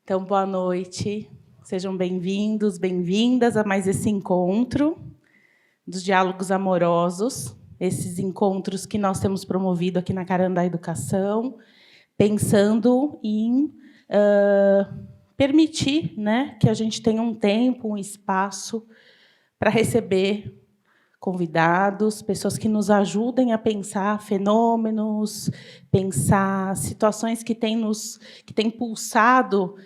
Então, boa noite. Sejam bem-vindos, bem-vindas a mais esse encontro dos diálogos amorosos, esses encontros que nós temos promovido aqui na Carandá Educação, pensando em permitir, né, que a gente tenha um tempo, um espaço para receber convidados, pessoas que nos ajudem a pensar fenômenos, pensar situações que têm pulsado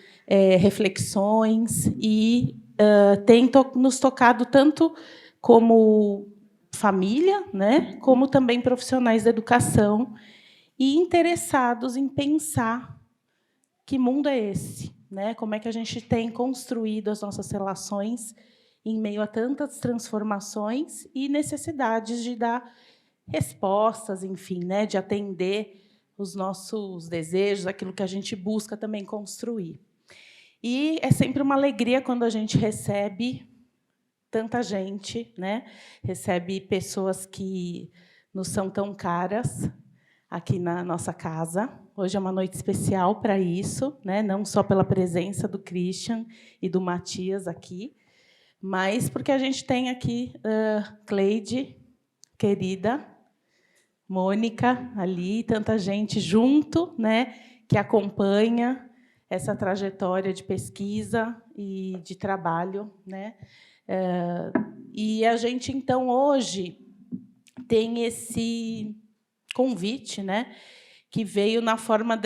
reflexões e têm nos tocado tanto como família, né, como também profissionais da educação e interessados em pensar que mundo é esse, né? Como é que a gente tem construído as nossas relações em meio a tantas transformações e necessidades de dar respostas, enfim, né, de atender os nossos desejos, aquilo que a gente busca também construir. E é sempre uma alegria quando a gente recebe tanta gente, né? Recebe pessoas que nos são tão caras aqui na nossa casa. Hoje é uma noite especial para isso, né? Não só pela presença do Christian e do Matias aqui, mas porque a gente tem aqui Cleide, querida, Mônica, ali, tanta gente junto, né, que acompanha essa trajetória de pesquisa e de trabalho, né? E a gente, então, hoje, tem esse convite, né, que veio na forma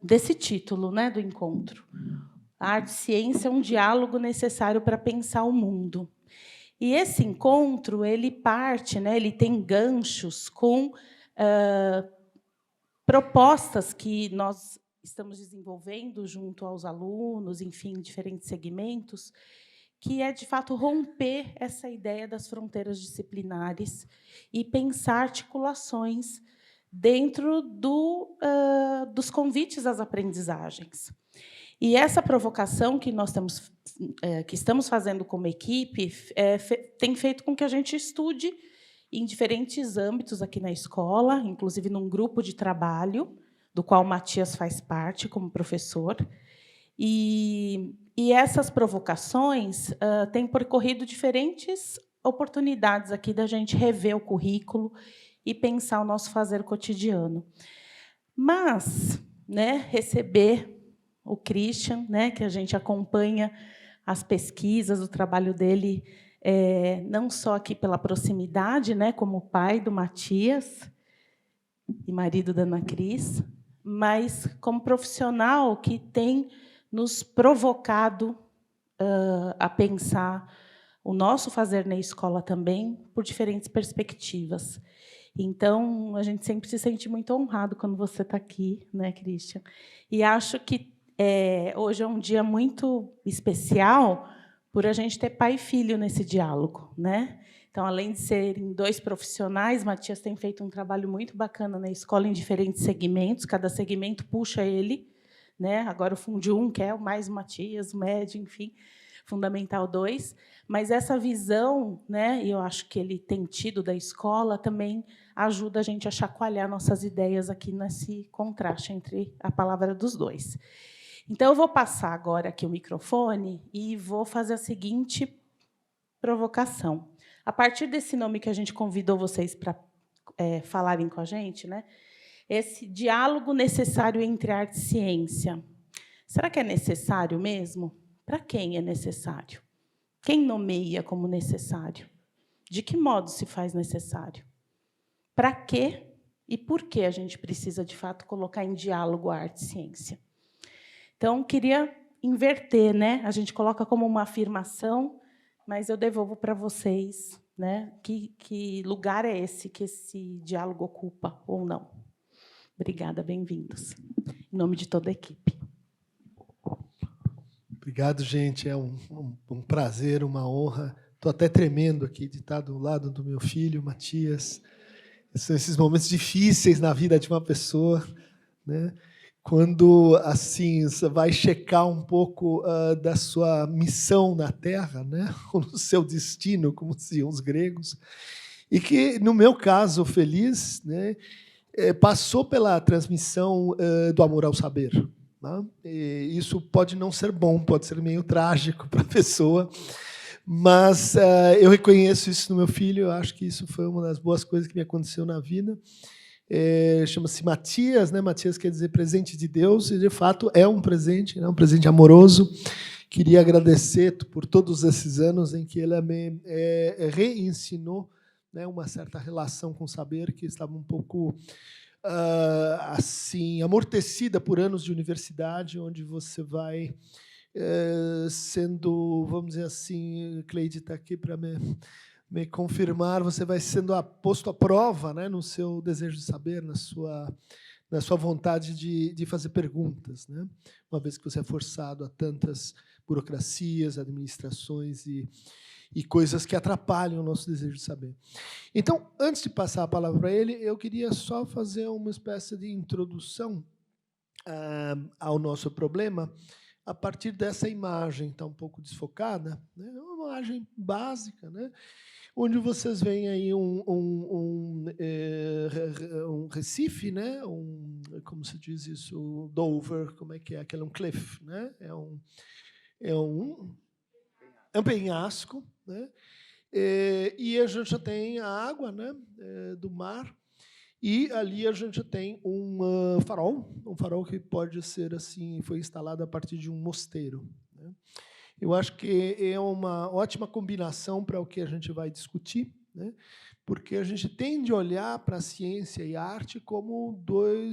desse título, né, do encontro. A arte e ciência é um diálogo necessário para pensar o mundo. E esse encontro ele parte, né, ele tem ganchos com propostas que nós estamos desenvolvendo junto aos alunos, enfim, em diferentes segmentos, que é, de fato, romper essa ideia das fronteiras disciplinares e pensar articulações dentro dos convites às aprendizagens. E essa provocação que nós estamos fazendo como equipe tem feito com que a gente estude em diferentes âmbitos aqui na escola, inclusive num grupo de trabalho, do qual o Matias faz parte como professor. E essas provocações têm percorrido diferentes oportunidades aqui da gente rever o currículo e pensar o nosso fazer cotidiano. Mas, né, receber o Christian, né, que a gente acompanha as pesquisas, o trabalho dele, não só aqui pela proximidade, né, como pai do Matias e marido da Ana Cris, mas como profissional que tem nos provocado a pensar o nosso fazer na escola também por diferentes perspectivas. Então, a gente sempre se sente muito honrado quando você está aqui, né, Christian? E acho que hoje é um dia muito especial por a gente ter pai e filho nesse diálogo, né? Então, além de serem dois profissionais, Matias tem feito um trabalho muito bacana na escola em diferentes segmentos, cada segmento puxa ele, né? Agora o Fundi 1, que é o mais Matias, o médio, enfim, Fundamental 2, mas essa visão, né, e eu acho que ele tem tido da escola, também ajuda a gente a chacoalhar nossas ideias aqui nesse contraste entre a palavra dos dois. Então, eu vou passar agora aqui o microfone e vou fazer a seguinte provocação. A partir desse nome que a gente convidou vocês para falarem com a gente, né, esse diálogo necessário entre arte e ciência, será que é necessário mesmo? Para quem é necessário? Quem nomeia como necessário? De que modo se faz necessário? Para quê e por que a gente precisa, de fato, colocar em diálogo a arte e ciência? Então, queria inverter, né? A gente coloca como uma afirmação, mas eu devolvo para vocês, né? Que lugar é esse que esse diálogo ocupa ou não? Obrigada, bem-vindos. Em nome de toda a equipe. Obrigado, gente. É um prazer, uma honra. Estou até tremendo aqui de estar do lado do meu filho, Matias. São esses momentos difíceis na vida de uma pessoa, né? Quando assim você vai checar um pouco da sua missão na Terra, né? Ou no seu destino, como diziam os gregos, e que, no meu caso feliz, né, passou pela transmissão do amor ao saber. né? E isso pode não ser bom, pode ser meio trágico para a pessoa, mas eu reconheço isso no meu filho, eu acho que isso foi uma das boas coisas que me aconteceu na vida. Chama-se Matias, né? Matias quer dizer presente de Deus, e de fato é um presente, né? Um presente amoroso. Queria agradecer por todos esses anos em que ele me reensinou, né, uma certa relação com o saber que estava um pouco assim amortecida por anos de universidade, onde você vai sendo, vamos dizer assim, Cleide está aqui para me confirmar, você vai sendo posto à prova, né, no seu desejo de saber, na sua vontade de fazer perguntas, né, uma vez que você é forçado a tantas burocracias, administrações e coisas que atrapalham o nosso desejo de saber. Então, antes de passar a palavra para ele, eu queria só fazer uma espécie de introdução ao nosso problema, a partir dessa imagem, está um pouco desfocada, né? Uma imagem básica, né? Onde vocês veem aí um Recife, né? Como se diz isso, Dover, como é que é? Aquele um cliff, né? É um penhasco, né? E a gente tem a água, né? Do mar. E ali a gente tem um farol que pode ser assim, foi instalado a partir de um mosteiro, né? Eu acho que é uma ótima combinação para o que a gente vai discutir, né? Porque a gente tende a olhar para a ciência e a arte como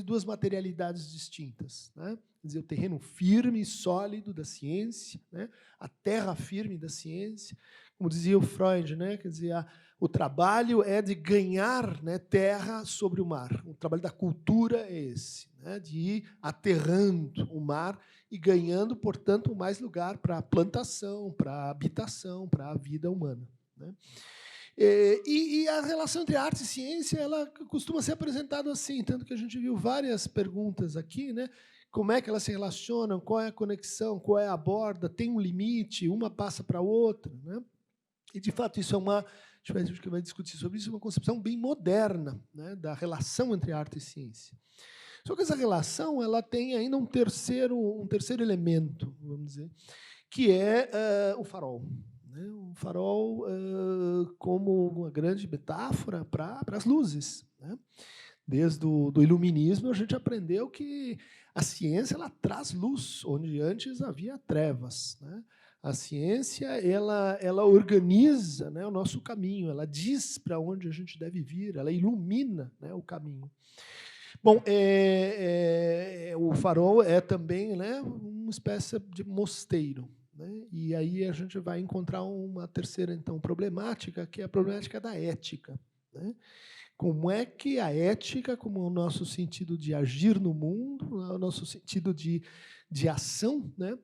duas materialidades distintas, né? Quer dizer, o terreno firme e sólido da ciência, né? A terra firme da ciência, como dizia o Freud, né? Quer dizer, o trabalho é de ganhar, né, terra sobre o mar. O trabalho da cultura é esse, né, de ir aterrando o mar e ganhando, portanto, mais lugar para a plantação, para a habitação, para a vida humana, né? E a relação entre arte e ciência, ela costuma ser apresentada assim, tanto que a gente viu várias perguntas aqui, né? Como é que elas se relacionam, qual é a conexão, qual é a borda, tem um limite, uma passa para a outra, né? E, de fato, isso é a gente vai discutir sobre isso, uma concepção bem moderna, né, da relação entre arte e ciência. Só que essa relação ela tem ainda um terceiro elemento, vamos dizer, que é o farol. Né? O farol como uma grande metáfora para as luzes. Né? Desde do iluminismo, a gente aprendeu que a ciência ela traz luz, onde antes havia trevas. Né? A ciência ela organiza, né, o nosso caminho, ela diz para onde a gente deve vir, ela ilumina, né, o caminho. Bom, o farol é também, né, uma espécie de mosteiro, né, e aí a gente vai encontrar uma terceira então problemática, que é a problemática da ética. Né? Como é que a ética, como o nosso sentido de agir no mundo, o nosso sentido de ação, né,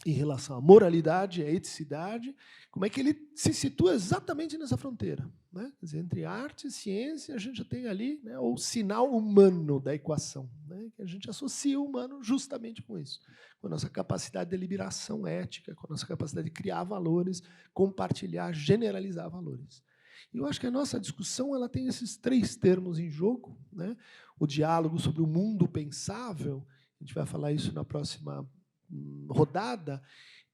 em relação à moralidade, à eticidade, como é que ele se situa exatamente nessa fronteira, né? Quer dizer, entre arte e ciência, a gente tem ali, né, o sinal humano da equação, né, que a gente associa o humano justamente com isso, com a nossa capacidade de deliberação ética, com a nossa capacidade de criar valores, compartilhar, generalizar valores. E eu acho que a nossa discussão ela tem esses três termos em jogo, né? O diálogo sobre o mundo pensável, a gente vai falar isso na próxima rodada,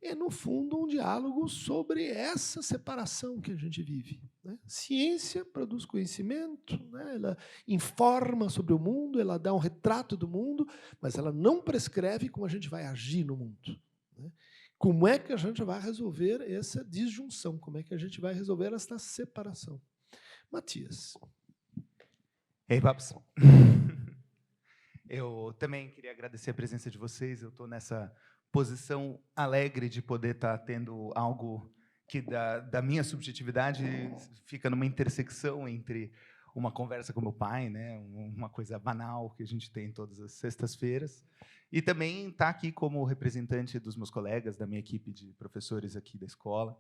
é, no fundo, um diálogo sobre essa separação que a gente vive. Né? Ciência produz conhecimento, né? Ela informa sobre o mundo, ela dá um retrato do mundo, mas ela não prescreve como a gente vai agir no mundo. Né? Como é que a gente vai resolver essa disjunção? Como é que a gente vai resolver essa separação? Matias. Ei, Paps. Eu também queria agradecer a presença de vocês. Eu estou nessa posição alegre de poder estar tendo algo que, da minha subjetividade, fica numa intersecção entre uma conversa com meu pai, né, uma coisa banal que a gente tem todas as sextas-feiras, e também estar aqui como representante dos meus colegas, da minha equipe de professores aqui da escola.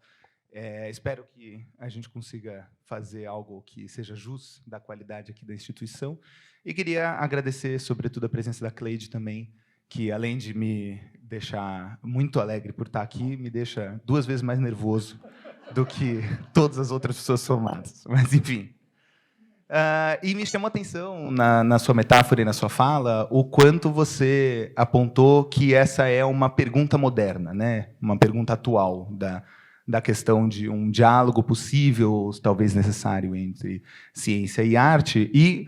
Espero que a gente consiga fazer algo que seja jus da qualidade aqui da instituição. E queria agradecer, sobretudo, a presença da Cleide também, que, além de me deixar muito alegre por estar aqui, me deixa 2 vezes mais nervoso do que todas as outras pessoas somadas. Mas, enfim. E me chamou a atenção, na sua metáfora e na sua fala, o quanto você apontou que essa é uma pergunta moderna, né? Uma pergunta atual da questão de um diálogo possível, talvez necessário, entre ciência e arte. E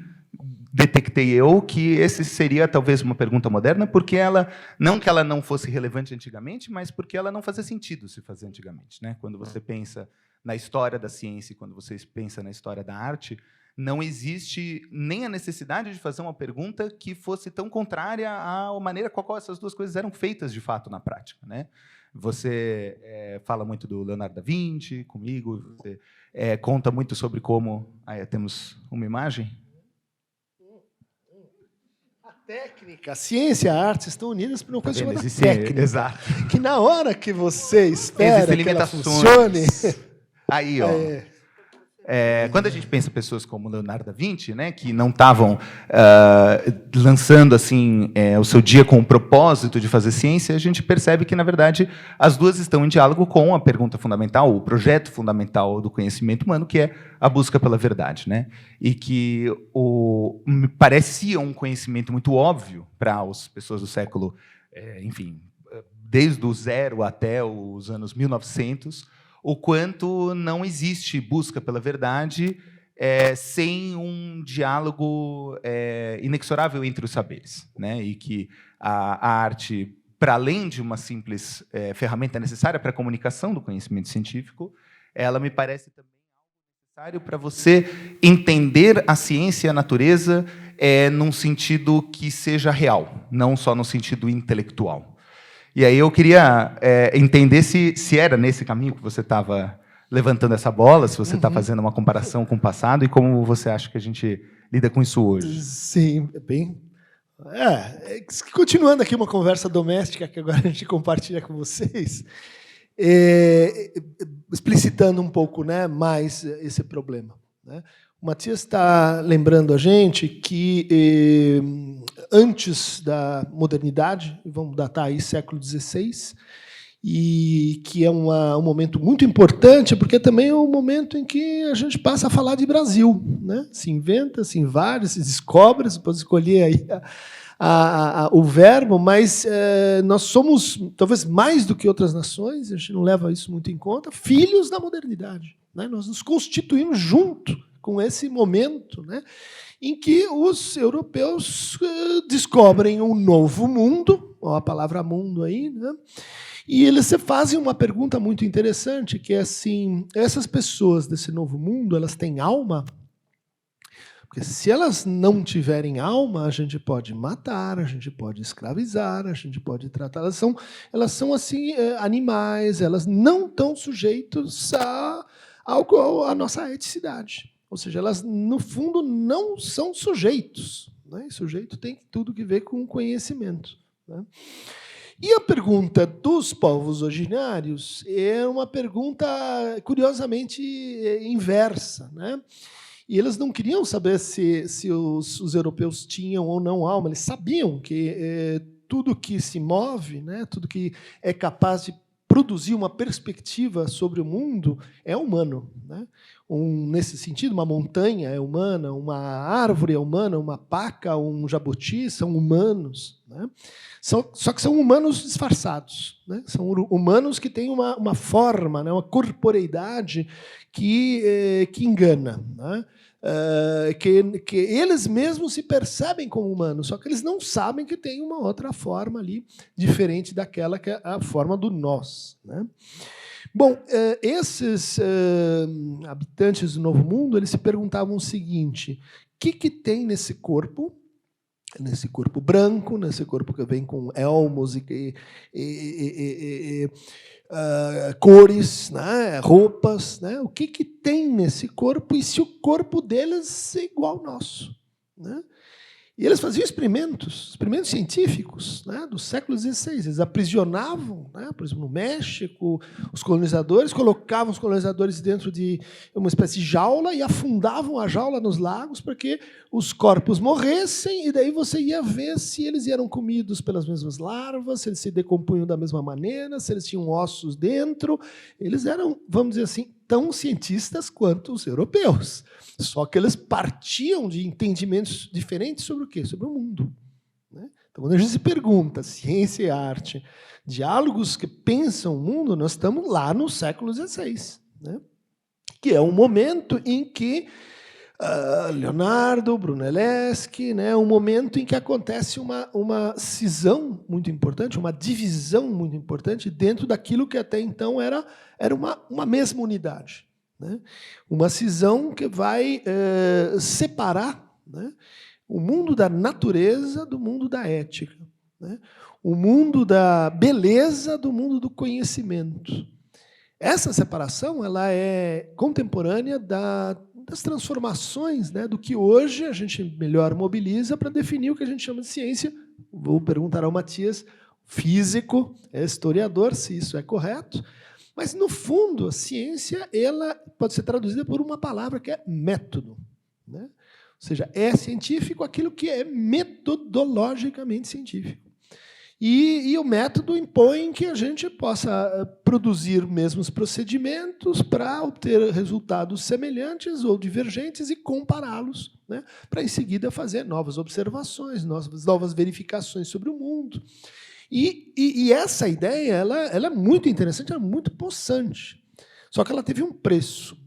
detectei eu que esse seria talvez uma pergunta moderna, porque não que ela não fosse relevante antigamente, mas porque ela não fazia sentido se fazer antigamente, né? Quando você pensa na história da ciência e quando você pensa na história da arte, não existe nem a necessidade de fazer uma pergunta que fosse tão contrária à maneira com a qual essas duas coisas eram feitas, de fato, na prática, né? Você fala muito do Leonardo da Vinci comigo, você conta muito sobre como... temos uma imagem? A técnica, a ciência e a arte estão unidas por uma coisa chamada técnica. Exato. Que na hora que você espera Existem que ela limitações. funcione... Aí, ó. Quando a gente pensa em pessoas como Leonardo da Vinci, né, que não estavam lançando assim o seu dia com o propósito de fazer ciência, a gente percebe que, na verdade, as duas estão em diálogo com a pergunta fundamental, o projeto fundamental do conhecimento humano, que é a busca pela verdade, né? E que me parecia um conhecimento muito óbvio para as pessoas do século, enfim, desde o zero até os anos 1900, o quanto não existe busca pela verdade sem um diálogo inexorável entre os saberes, né? E que a arte, para além de uma simples ferramenta necessária para a comunicação do conhecimento científico, ela me parece também algo necessário para você entender a ciência e a natureza num sentido que seja real, não só no sentido intelectual. E aí eu queria entender se era nesse caminho que você estava levantando essa bola, se você está fazendo uma comparação com o passado, e como você acha que a gente lida com isso hoje. Sim, bem... continuando aqui uma conversa doméstica que agora a gente compartilha com vocês, explicitando um pouco, né, mais esse problema, né? O Matias está lembrando a gente que antes da modernidade, vamos datar aí século XVI, e que é um momento muito importante, porque também é um momento em que a gente passa a falar de Brasil, né? Se inventa, se invade, se descobre, você pode escolher aí o verbo, mas nós somos, talvez mais do que outras nações, a gente não leva isso muito em conta, filhos da modernidade, né? Nós nos constituímos junto com esse momento, né, em que os europeus descobrem um novo mundo, ó, a palavra mundo aí, né, e eles fazem uma pergunta muito interessante, que é assim, essas pessoas desse novo mundo, elas têm alma? Porque se elas não tiverem alma, a gente pode matar, a gente pode escravizar, a gente pode tratar. Elas são assim, animais, elas não estão sujeitas à nossa eticidade. Ou seja, elas, no fundo, não são sujeitos, né? Sujeito tem tudo que ver com conhecimento, né? E a pergunta dos povos originários é uma pergunta, curiosamente, inversa, né? E eles não queriam saber se os europeus tinham ou não alma, eles sabiam que tudo que se move, né, tudo que é capaz de produzir uma perspectiva sobre o mundo é humano, né? Nesse sentido, uma montanha é humana, uma árvore é humana, uma paca, um jabuti são humanos, né? Só que são humanos disfarçados, né? São humanos que têm uma forma, né? Uma corporeidade que engana, né? Que eles mesmos se percebem como humanos, só que eles não sabem que tem uma outra forma ali, diferente daquela que é a forma do nós, né? Bom, esses habitantes do Novo Mundo, eles se perguntavam o seguinte: o que tem nesse corpo branco, nesse corpo que vem com elmos e cores, né, roupas, né? O que tem nesse corpo e se o corpo deles é igual ao nosso, né? E eles faziam experimentos científicos, né, do século XVI. Eles aprisionavam, né, por exemplo, no México, os colonizadores, colocavam os colonizadores dentro de uma espécie de jaula e afundavam a jaula nos lagos para que os corpos morressem, e daí você ia ver se eles eram comidos pelas mesmas larvas, se eles se decompunham da mesma maneira, se eles tinham ossos dentro. Eles eram, vamos dizer assim, tão cientistas quanto os europeus. Só que eles partiam de entendimentos diferentes sobre o quê? Sobre o mundo. Né? Então, quando a gente se pergunta, ciência e arte, diálogos que pensam o mundo, nós estamos lá no século XVI, né? Que é um momento em que Leonardo, Brunelleschi, né, um momento em que acontece uma cisão muito importante, uma divisão muito importante dentro daquilo que até então era uma mesma unidade. Né? Uma cisão que vai separar, né, o mundo da natureza do mundo da ética, né? O mundo da beleza do mundo do conhecimento. Essa separação ela é contemporânea das transformações, né, do que hoje a gente melhor mobiliza para definir o que a gente chama de ciência. Vou perguntar ao Matias, físico, historiador, se isso é correto. Mas, no fundo, a ciência ela pode ser traduzida por uma palavra que é método. Né? Ou seja, é científico aquilo que é metodologicamente científico. E o método impõe que a gente possa produzir mesmos procedimentos para obter resultados semelhantes ou divergentes e compará-los, né, para, em seguida, fazer novas observações, novas verificações sobre o mundo. E essa ideia ela é muito interessante, ela é muito possante. Só que ela teve um preço.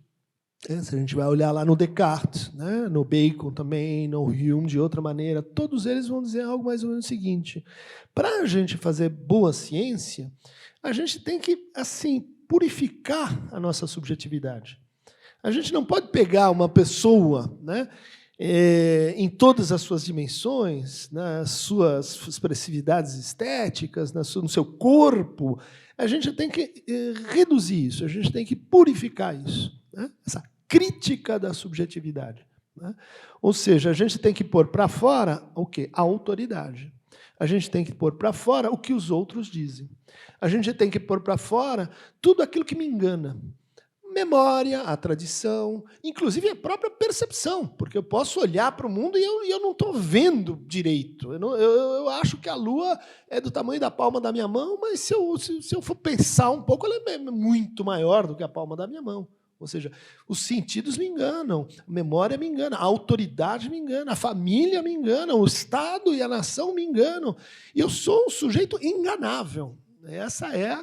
Se a gente vai olhar lá no Descartes, né, no Bacon também, no Hume, de outra maneira, todos eles vão dizer algo mais ou menos o seguinte: para a gente fazer boa ciência, a gente tem que assim purificar a nossa subjetividade. A gente não pode pegar uma pessoa, né, em todas as suas dimensões, nas suas expressividades estéticas, no seu corpo. A gente tem que reduzir isso, a gente tem que purificar isso. Né? Essa crítica da subjetividade. Né? Ou seja, a gente tem que pôr para fora o quê? A autoridade. A gente tem que pôr para fora o que os outros dizem. A gente tem que pôr para fora tudo aquilo que me engana. Memória, a tradição, inclusive a própria percepção, porque eu posso olhar para o mundo e eu não estou vendo direito. Eu acho que a Lua é do tamanho da palma da minha mão, mas se eu for pensar um pouco, ela é muito maior do que a palma da minha mão. Ou seja, os sentidos me enganam, a memória me engana, a autoridade me engana, a família me engana, o Estado e a nação me enganam. E eu sou um sujeito enganável. Essa é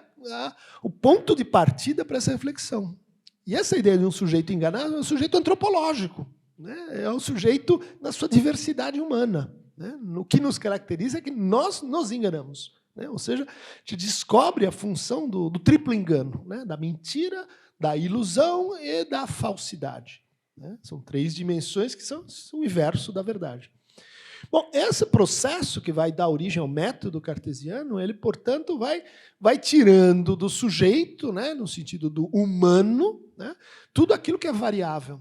o ponto de partida para essa reflexão. E essa ideia de um sujeito enganável é um sujeito antropológico. Né? É um sujeito na sua diversidade humana. Né? O que nos caracteriza é que nós nos enganamos. Né? Ou seja, a gente descobre a função do triplo engano, né? Da mentira, da ilusão e da falsidade. Né? São três dimensões que são o inverso da verdade. Bom, esse processo que vai dar origem ao método cartesiano, ele, portanto, vai tirando do sujeito, né, no sentido do humano, né, tudo aquilo que é variável,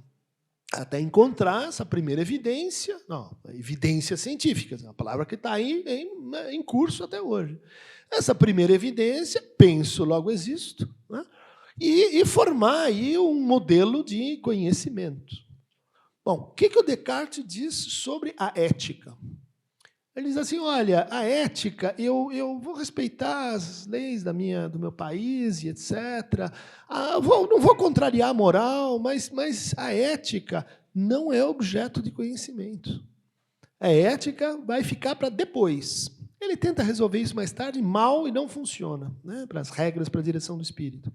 até encontrar essa primeira evidência, evidência científica, uma palavra que está aí em curso até hoje. Essa primeira evidência, penso, logo existo, né, e formar aí um modelo de conhecimento. Bom, o que o Descartes diz sobre a ética? Ele diz assim, olha, a ética, eu vou respeitar as leis do meu país e etc. Não vou contrariar a moral, mas a ética não é objeto de conhecimento. A ética vai ficar para depois. Ele tenta resolver isso mais tarde, mal, e não funciona, né, para as regras, para a direção do espírito.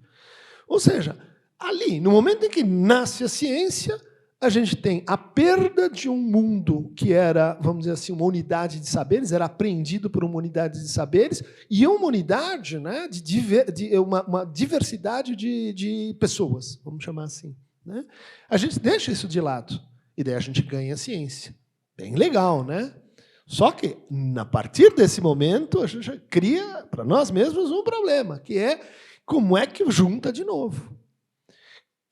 Ou seja, ali, no momento em que nasce a ciência, a gente tem a perda de um mundo que era, vamos dizer assim, uma unidade de saberes, era apreendido por uma unidade de saberes, e uma unidade, né, uma diversidade de pessoas, vamos chamar assim. Né? A gente deixa isso de lado, e daí a gente ganha a ciência. Bem legal, né? Só que, a partir desse momento, a gente cria para nós mesmos um problema, que é como é que junta de novo.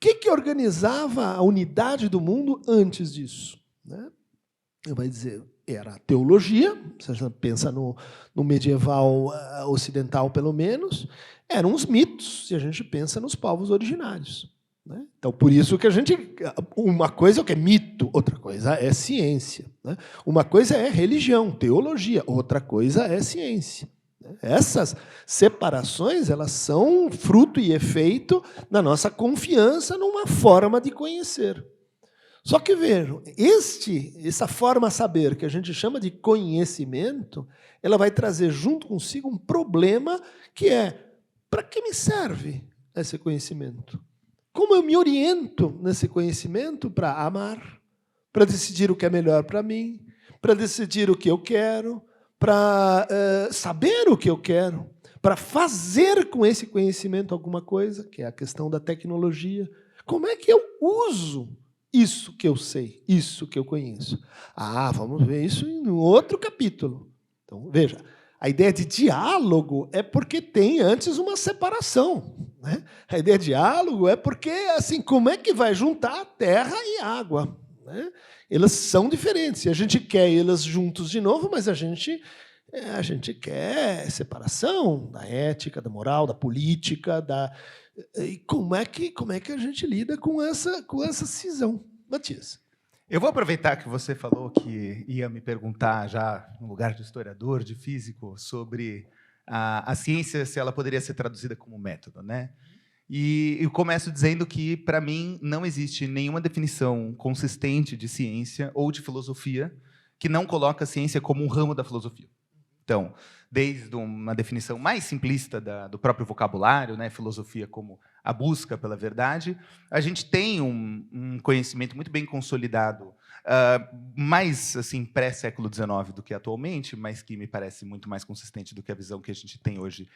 O que organizava a unidade do mundo antes disso? Né? Vai dizer, era a teologia, você pensa no medieval ocidental, pelo menos, eram os mitos, se a gente pensa nos povos originários. Né? Então, por isso que uma coisa é o que é mito, outra coisa é ciência. Né? Uma coisa é religião, teologia, outra coisa é ciência. Essas separações, elas são fruto e efeito da nossa confiança numa forma de conhecer. Só que, vejam, essa forma a saber, que a gente chama de conhecimento, ela vai trazer junto consigo um problema que é: para que me serve esse conhecimento? Como eu me oriento nesse conhecimento para amar, para decidir o que é melhor para mim, para decidir o que eu quero, para saber o que eu quero, para fazer com esse conhecimento alguma coisa, que é a questão da tecnologia. Como é que eu uso isso que eu sei, isso que eu conheço? Vamos ver isso em outro capítulo. Então, veja, a ideia de diálogo é porque tem antes uma separação, né? A ideia de diálogo é porque, assim, como é que vai juntar terra e água, né? Elas são diferentes. A gente quer elas juntos de novo, mas a gente quer separação da ética, da moral, da política, e como é que a gente lida com essa cisão, Matias? Eu vou aproveitar que você falou que ia me perguntar, já no lugar de historiador, de físico, sobre a ciência, se ela poderia ser traduzida como método, né? E eu começo dizendo que, para mim, não existe nenhuma definição consistente de ciência ou de filosofia que não coloca a ciência como um ramo da filosofia. Então, desde uma definição mais simplista do próprio vocabulário, né, filosofia como a busca pela verdade, a gente tem um conhecimento muito bem consolidado, mais assim, pré-século XIX do que atualmente, mas que me parece muito mais consistente do que a visão que a gente tem hoje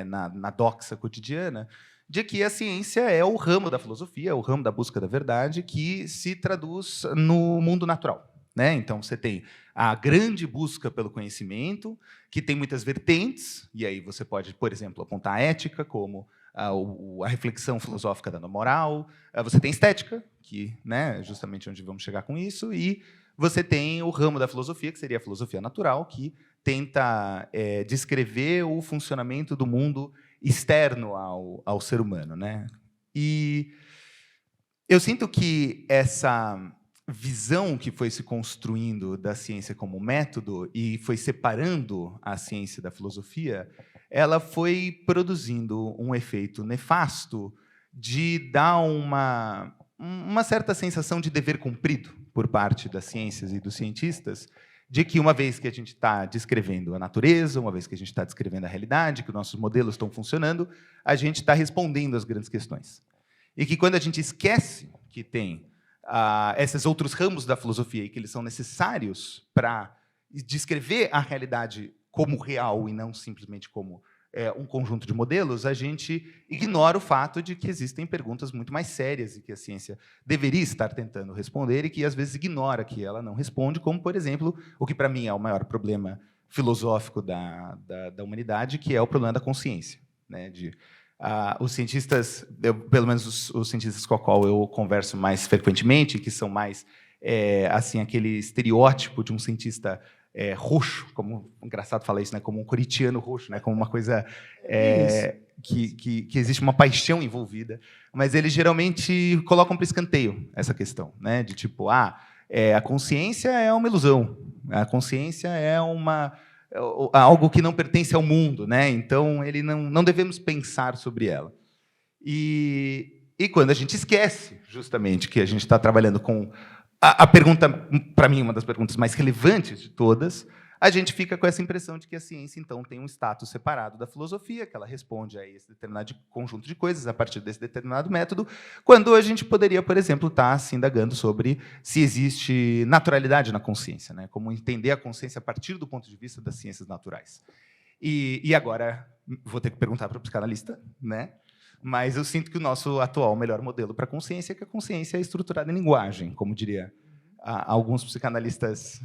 na doxa cotidiana, de que a ciência é o ramo da filosofia, é o ramo da busca da verdade, que se traduz no mundo natural, né? Então, você tem a grande busca pelo conhecimento, que tem muitas vertentes, e aí você pode, por exemplo, apontar a ética como a reflexão filosófica da moral. Você tem estética, que, né, justamente onde vamos chegar com isso, e você tem o ramo da filosofia, que seria a filosofia natural, que tenta descrever o funcionamento do mundo externo ao ser humano, né? E eu sinto que essa visão que foi se construindo da ciência como método e foi separando a ciência da filosofia, ela foi produzindo um efeito nefasto de dar uma certa sensação de dever cumprido por parte das ciências e dos cientistas, de que, uma vez que a gente está descrevendo a natureza, uma vez que a gente está descrevendo a realidade, que os nossos modelos estão funcionando, a gente está respondendo às grandes questões. E que, quando a gente esquece que tem esses outros ramos da filosofia e que eles são necessários para descrever a realidade como real e não simplesmente como um conjunto de modelos, a gente ignora o fato de que existem perguntas muito mais sérias e que a ciência deveria estar tentando responder e que, às vezes, ignora que ela não responde, como, por exemplo, o que, para mim, é o maior problema filosófico da humanidade, que é o problema da consciência, né? Os cientistas, pelo menos os cientistas com os quais eu converso mais frequentemente, que são mais assim, aquele estereótipo de um cientista roxo, como engraçado falar isso, né, como um corintiano roxo, né, como uma coisa que existe uma paixão envolvida, mas eles geralmente colocam para escanteio essa questão, né, de tipo, a consciência é uma ilusão, a consciência é algo que não pertence ao mundo, né, então ele não devemos pensar sobre ela. E quando a gente esquece, justamente, que a gente está trabalhando com a pergunta, para mim, uma das perguntas mais relevantes de todas, a gente fica com essa impressão de que a ciência, então, tem um status separado da filosofia, que ela responde a esse determinado conjunto de coisas a partir desse determinado método, quando a gente poderia, por exemplo, estar se indagando sobre se existe naturalidade na consciência, né? Como entender a consciência a partir do ponto de vista das ciências naturais. E agora, vou ter que perguntar para o psicanalista, né? Mas eu sinto que o nosso atual melhor modelo para a consciência é que a consciência é estruturada em linguagem, como diria alguns psicanalistas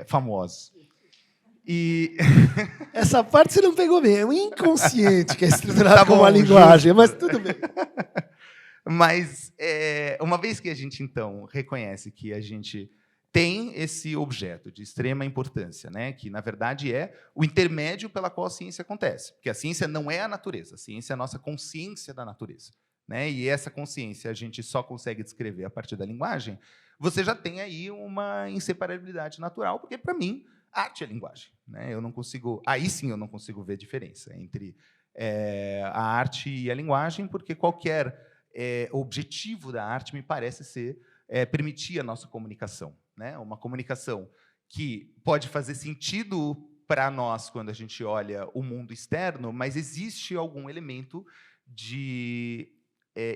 famosos. E essa parte você não pegou bem. É o inconsciente que é estruturado como a linguagem, mas tudo bem. Mas, uma vez que a gente, então, reconhece que a gente tem esse objeto de extrema importância, né, que, na verdade, é o intermédio pela qual a ciência acontece. Porque a ciência não é a natureza, a ciência é a nossa consciência da natureza, né, e essa consciência a gente só consegue descrever a partir da linguagem. Você já tem aí uma inseparabilidade natural, porque, para mim, arte é linguagem, né? Eu não consigo, aí sim eu não consigo ver diferença entre a arte e a linguagem, porque qualquer objetivo da arte me parece ser permitir a nossa comunicação, né? Uma comunicação que pode fazer sentido para nós quando a gente olha o mundo externo, mas existe algum elemento de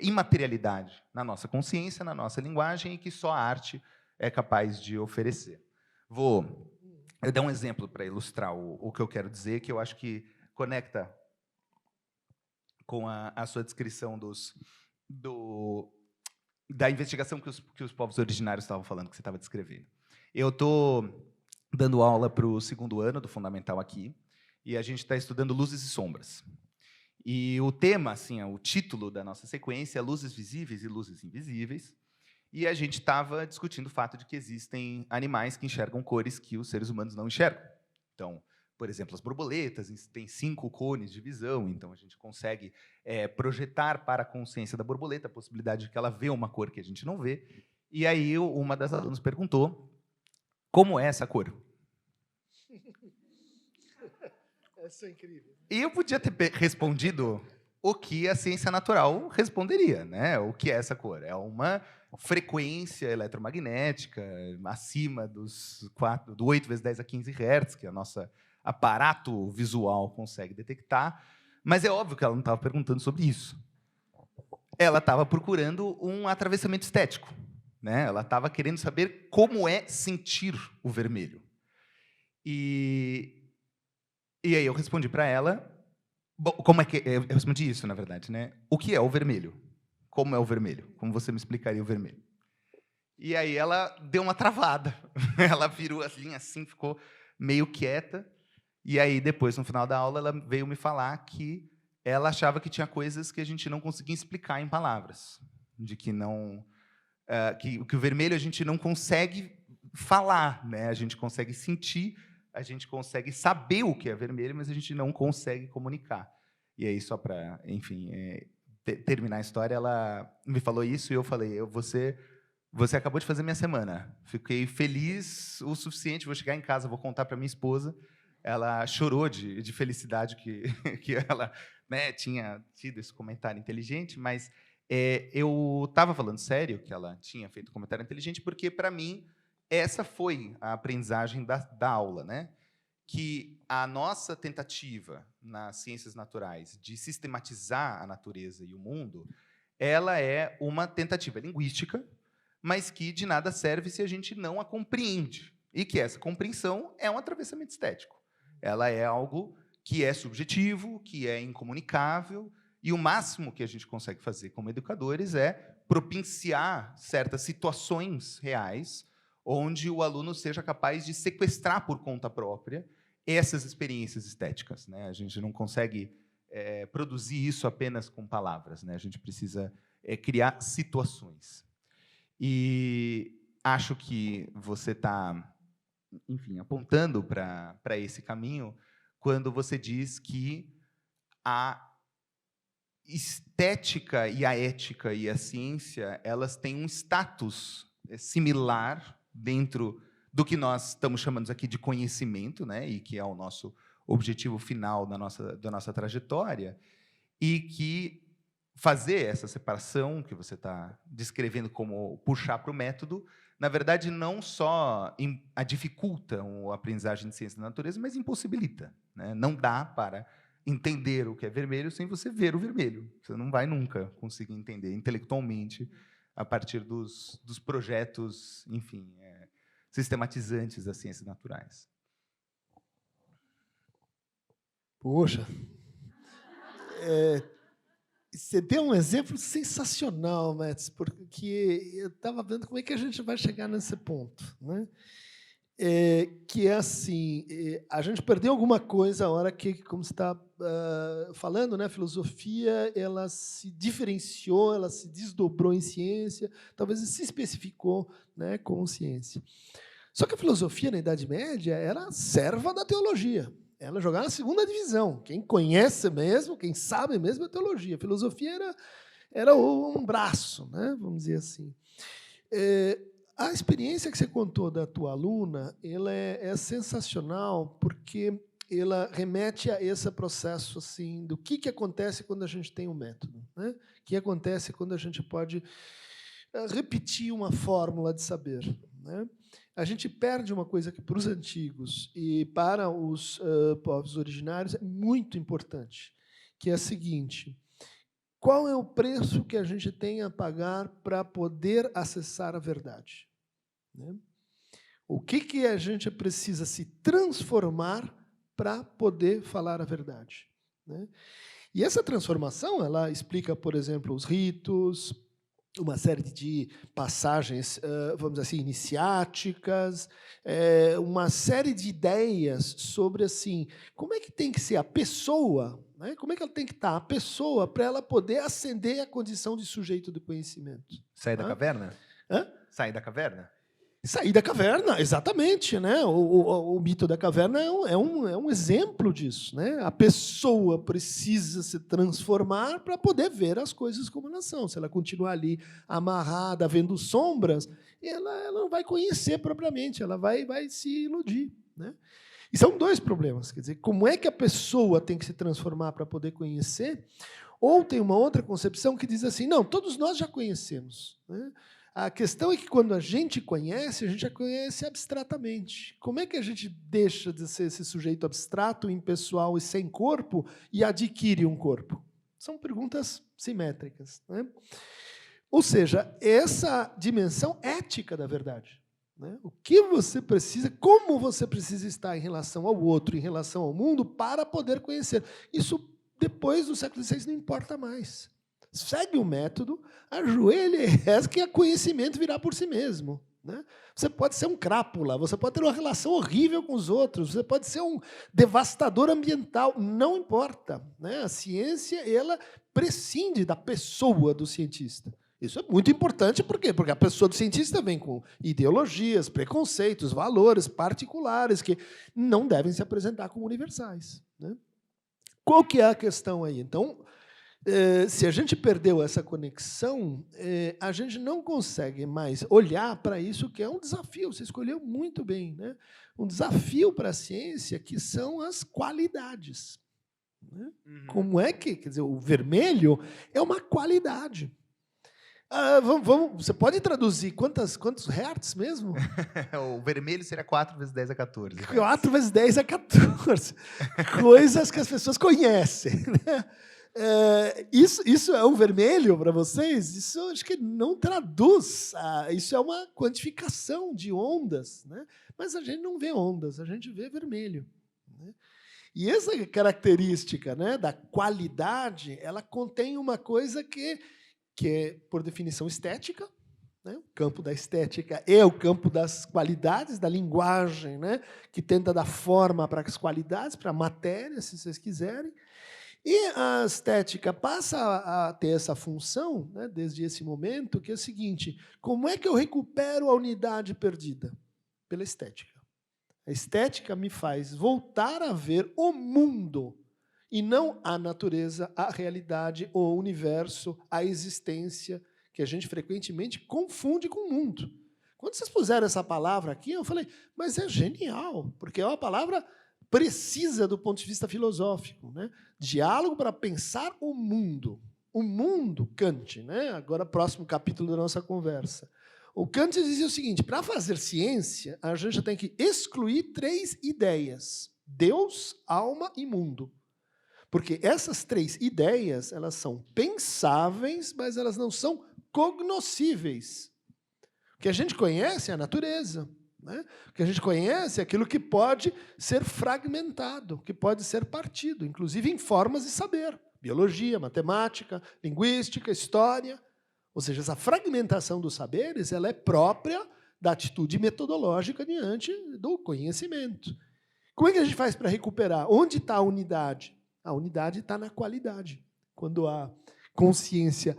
imaterialidade na nossa consciência, na nossa linguagem, e que só a arte é capaz de oferecer. Eu dar um exemplo para ilustrar o que eu quero dizer, que eu acho que conecta com a sua descrição da investigação que os povos originários estavam falando, que você estava descrevendo. Eu estou dando aula para o 2º ano do Fundamental aqui, e a gente está estudando luzes e sombras. E o tema, assim, o título da nossa sequência é Luzes Visíveis e Luzes Invisíveis, e a gente estava discutindo o fato de que existem animais que enxergam cores que os seres humanos não enxergam. Então, por exemplo, as borboletas têm 5 cones de visão, então a gente consegue projetar para a consciência da borboleta a possibilidade de que ela vê uma cor que a gente não vê. E aí uma das alunas perguntou como é essa cor. Essa é incrível. E eu podia ter respondido o que a ciência natural responderia, né? O que é essa cor? É uma frequência eletromagnética acima do 8 vezes 10 a 15 Hz, que o nosso aparato visual consegue detectar. Mas é óbvio que ela não estava perguntando sobre isso. Ela estava procurando um atravessamento estético, né? Ela estava querendo saber como é sentir o vermelho. E aí eu respondi para ela, como é que eu respondi isso, na verdade, né? O que é o vermelho? Como é o vermelho? Como você me explicaria o vermelho? E aí ela deu uma travada. Ela virou assim, ficou meio quieta. E aí depois, no final da aula, ela veio me falar que ela achava que tinha coisas que a gente não conseguia explicar em palavras, de que não que o vermelho a gente não consegue falar, né? A gente consegue sentir, a gente consegue saber o que é vermelho, mas a gente não consegue comunicar. E aí, só para, enfim, terminar a história, ela me falou isso e eu falei, você acabou de fazer minha semana. Fiquei feliz o suficiente, vou chegar em casa, vou contar para minha esposa. Ela chorou de felicidade que ela, né, tinha tido esse comentário inteligente, mas eu estava falando sério que ela tinha feito um comentário inteligente, porque, para mim, essa foi a aprendizagem da aula, né? Que a nossa tentativa nas ciências naturais de sistematizar a natureza e o mundo, ela é uma tentativa linguística, mas que de nada serve se a gente não a compreende. E que essa compreensão é um atravessamento estético. Ela é algo que é subjetivo, que é incomunicável, e o máximo que a gente consegue fazer como educadores é propiciar certas situações reais onde o aluno seja capaz de sequestrar por conta própria essas experiências estéticas, né? A gente não consegue produzir isso apenas com palavras, né? A gente precisa criar situações. E acho que você está, enfim, apontando para esse caminho quando você diz que a estética e a ética e a ciência, elas têm um status similar dentro do que nós estamos chamando aqui de conhecimento, né, e que é o nosso objetivo final da nossa trajetória, e que fazer essa separação que você está descrevendo como puxar para o método, na verdade, não só dificulta a aprendizagem de ciência da natureza, mas impossibilita, né? Não dá para entender o que é vermelho sem você ver o vermelho. Você não vai nunca conseguir entender intelectualmente a partir dos projetos, enfim, sistematizantes das ciências naturais. Poxa, você deu um exemplo sensacional, Metz, porque eu estava vendo como é que a gente vai chegar nesse ponto, né? Que é assim, a gente perdeu alguma coisa a hora que, como você está falando, né, a filosofia ela se diferenciou, ela se desdobrou em ciência, talvez se especificou, né, como ciência. Só que a filosofia na Idade Média era serva da teologia. Ela jogava na segunda divisão. Quem conhece mesmo, quem sabe mesmo é a teologia. A filosofia era um braço, né, vamos dizer assim. A experiência que você contou da tua aluna, ela é sensacional, porque ela remete a esse processo assim, do que acontece quando a gente tem um método, né? O que acontece quando a gente pode repetir uma fórmula de saber, né? A gente perde uma coisa que, para os antigos e para os povos originários, é muito importante, que é a seguinte: qual é o preço que a gente tem a pagar para poder acessar a verdade, né? O que a gente precisa se transformar para poder falar a verdade, né? E essa transformação, ela explica, por exemplo, os ritos, uma série de passagens, vamos dizer assim, iniciáticas, uma série de ideias sobre assim, como é que tem que ser a pessoa, né? Como é que ela tem que estar, a pessoa, para ela poder ascender à condição de sujeito do conhecimento. Sair da caverna? Hã? Sair da caverna? Sair da caverna, exatamente, né? O mito da caverna é um exemplo disso, né? A pessoa precisa se transformar para poder ver as coisas como elas são. Se ela continuar ali amarrada, vendo sombras, ela não vai conhecer propriamente, ela vai se iludir, né? E são dois problemas, quer dizer, como é que a pessoa tem que se transformar para poder conhecer? Ou tem uma outra concepção que diz assim, não, todos nós já conhecemos, né? A questão é que, quando a gente já conhece abstratamente. Como é que a gente deixa de ser esse sujeito abstrato, impessoal e sem corpo e adquire um corpo? São perguntas simétricas, né? Ou seja, essa dimensão ética da verdade, né? O que você precisa, como você precisa estar em relação ao outro, em relação ao mundo, para poder conhecer. Isso, depois do século XVI, não importa mais. Segue o método, ajoelha e reza, que o conhecimento virá por si mesmo, né? Você pode ser um crápula, você pode ter uma relação horrível com os outros, você pode ser um devastador ambiental, não importa, né? A ciência, ela prescinde da pessoa do cientista. Isso é muito importante, por quê? Porque a pessoa do cientista vem com ideologias, preconceitos, valores particulares que não devem se apresentar como universais, né? Qual que é a questão aí? Então, se a gente perdeu essa conexão, a gente não consegue mais olhar para isso, que é um desafio. Você escolheu muito bem, né? Um desafio para a ciência, que são as qualidades, né? Uhum. Como é que, quer dizer, o vermelho é uma qualidade. Você pode traduzir quantos hertz mesmo? O vermelho seria 4 vezes 10 a 14. 4 vezes 10 a 14. Coisas que as pessoas conhecem, né? Isso é um vermelho para vocês? Isso acho que não traduz. Isso é uma quantificação de ondas, né? Mas a gente não vê ondas, a gente vê vermelho, né? E essa característica, né, da qualidade, ela contém uma coisa que é, por definição, estética, né? O campo da estética é o campo das qualidades, da linguagem, né, que tenta dar forma para as qualidades, para a matéria, se vocês quiserem. E a estética passa a ter essa função, né, desde esse momento, que é o seguinte: como é que eu recupero a unidade perdida? Pela estética. A estética me faz voltar a ver o mundo, e não a natureza, a realidade, o universo, a existência, que a gente frequentemente confunde com o mundo. Quando vocês puseram essa palavra aqui, eu falei, mas é genial, porque é uma palavra precisa do ponto de vista filosófico, né? Diálogo para pensar o mundo. O mundo, Kant, né? Agora, próximo capítulo da nossa conversa. O Kant dizia o seguinte: para fazer ciência, a gente tem que excluir 3 ideias: Deus, alma e mundo. Porque essas 3 ideias, elas são pensáveis, mas elas não são cognoscíveis. O que a gente conhece é a natureza, né? O que a gente conhece é aquilo que pode ser fragmentado, que pode ser partido, inclusive em formas de saber. Biologia, matemática, linguística, história. Ou seja, essa fragmentação dos saberes, ela é própria da atitude metodológica diante do conhecimento. Como é que a gente faz para recuperar? Onde está a unidade? A unidade está na qualidade. Quando a consciência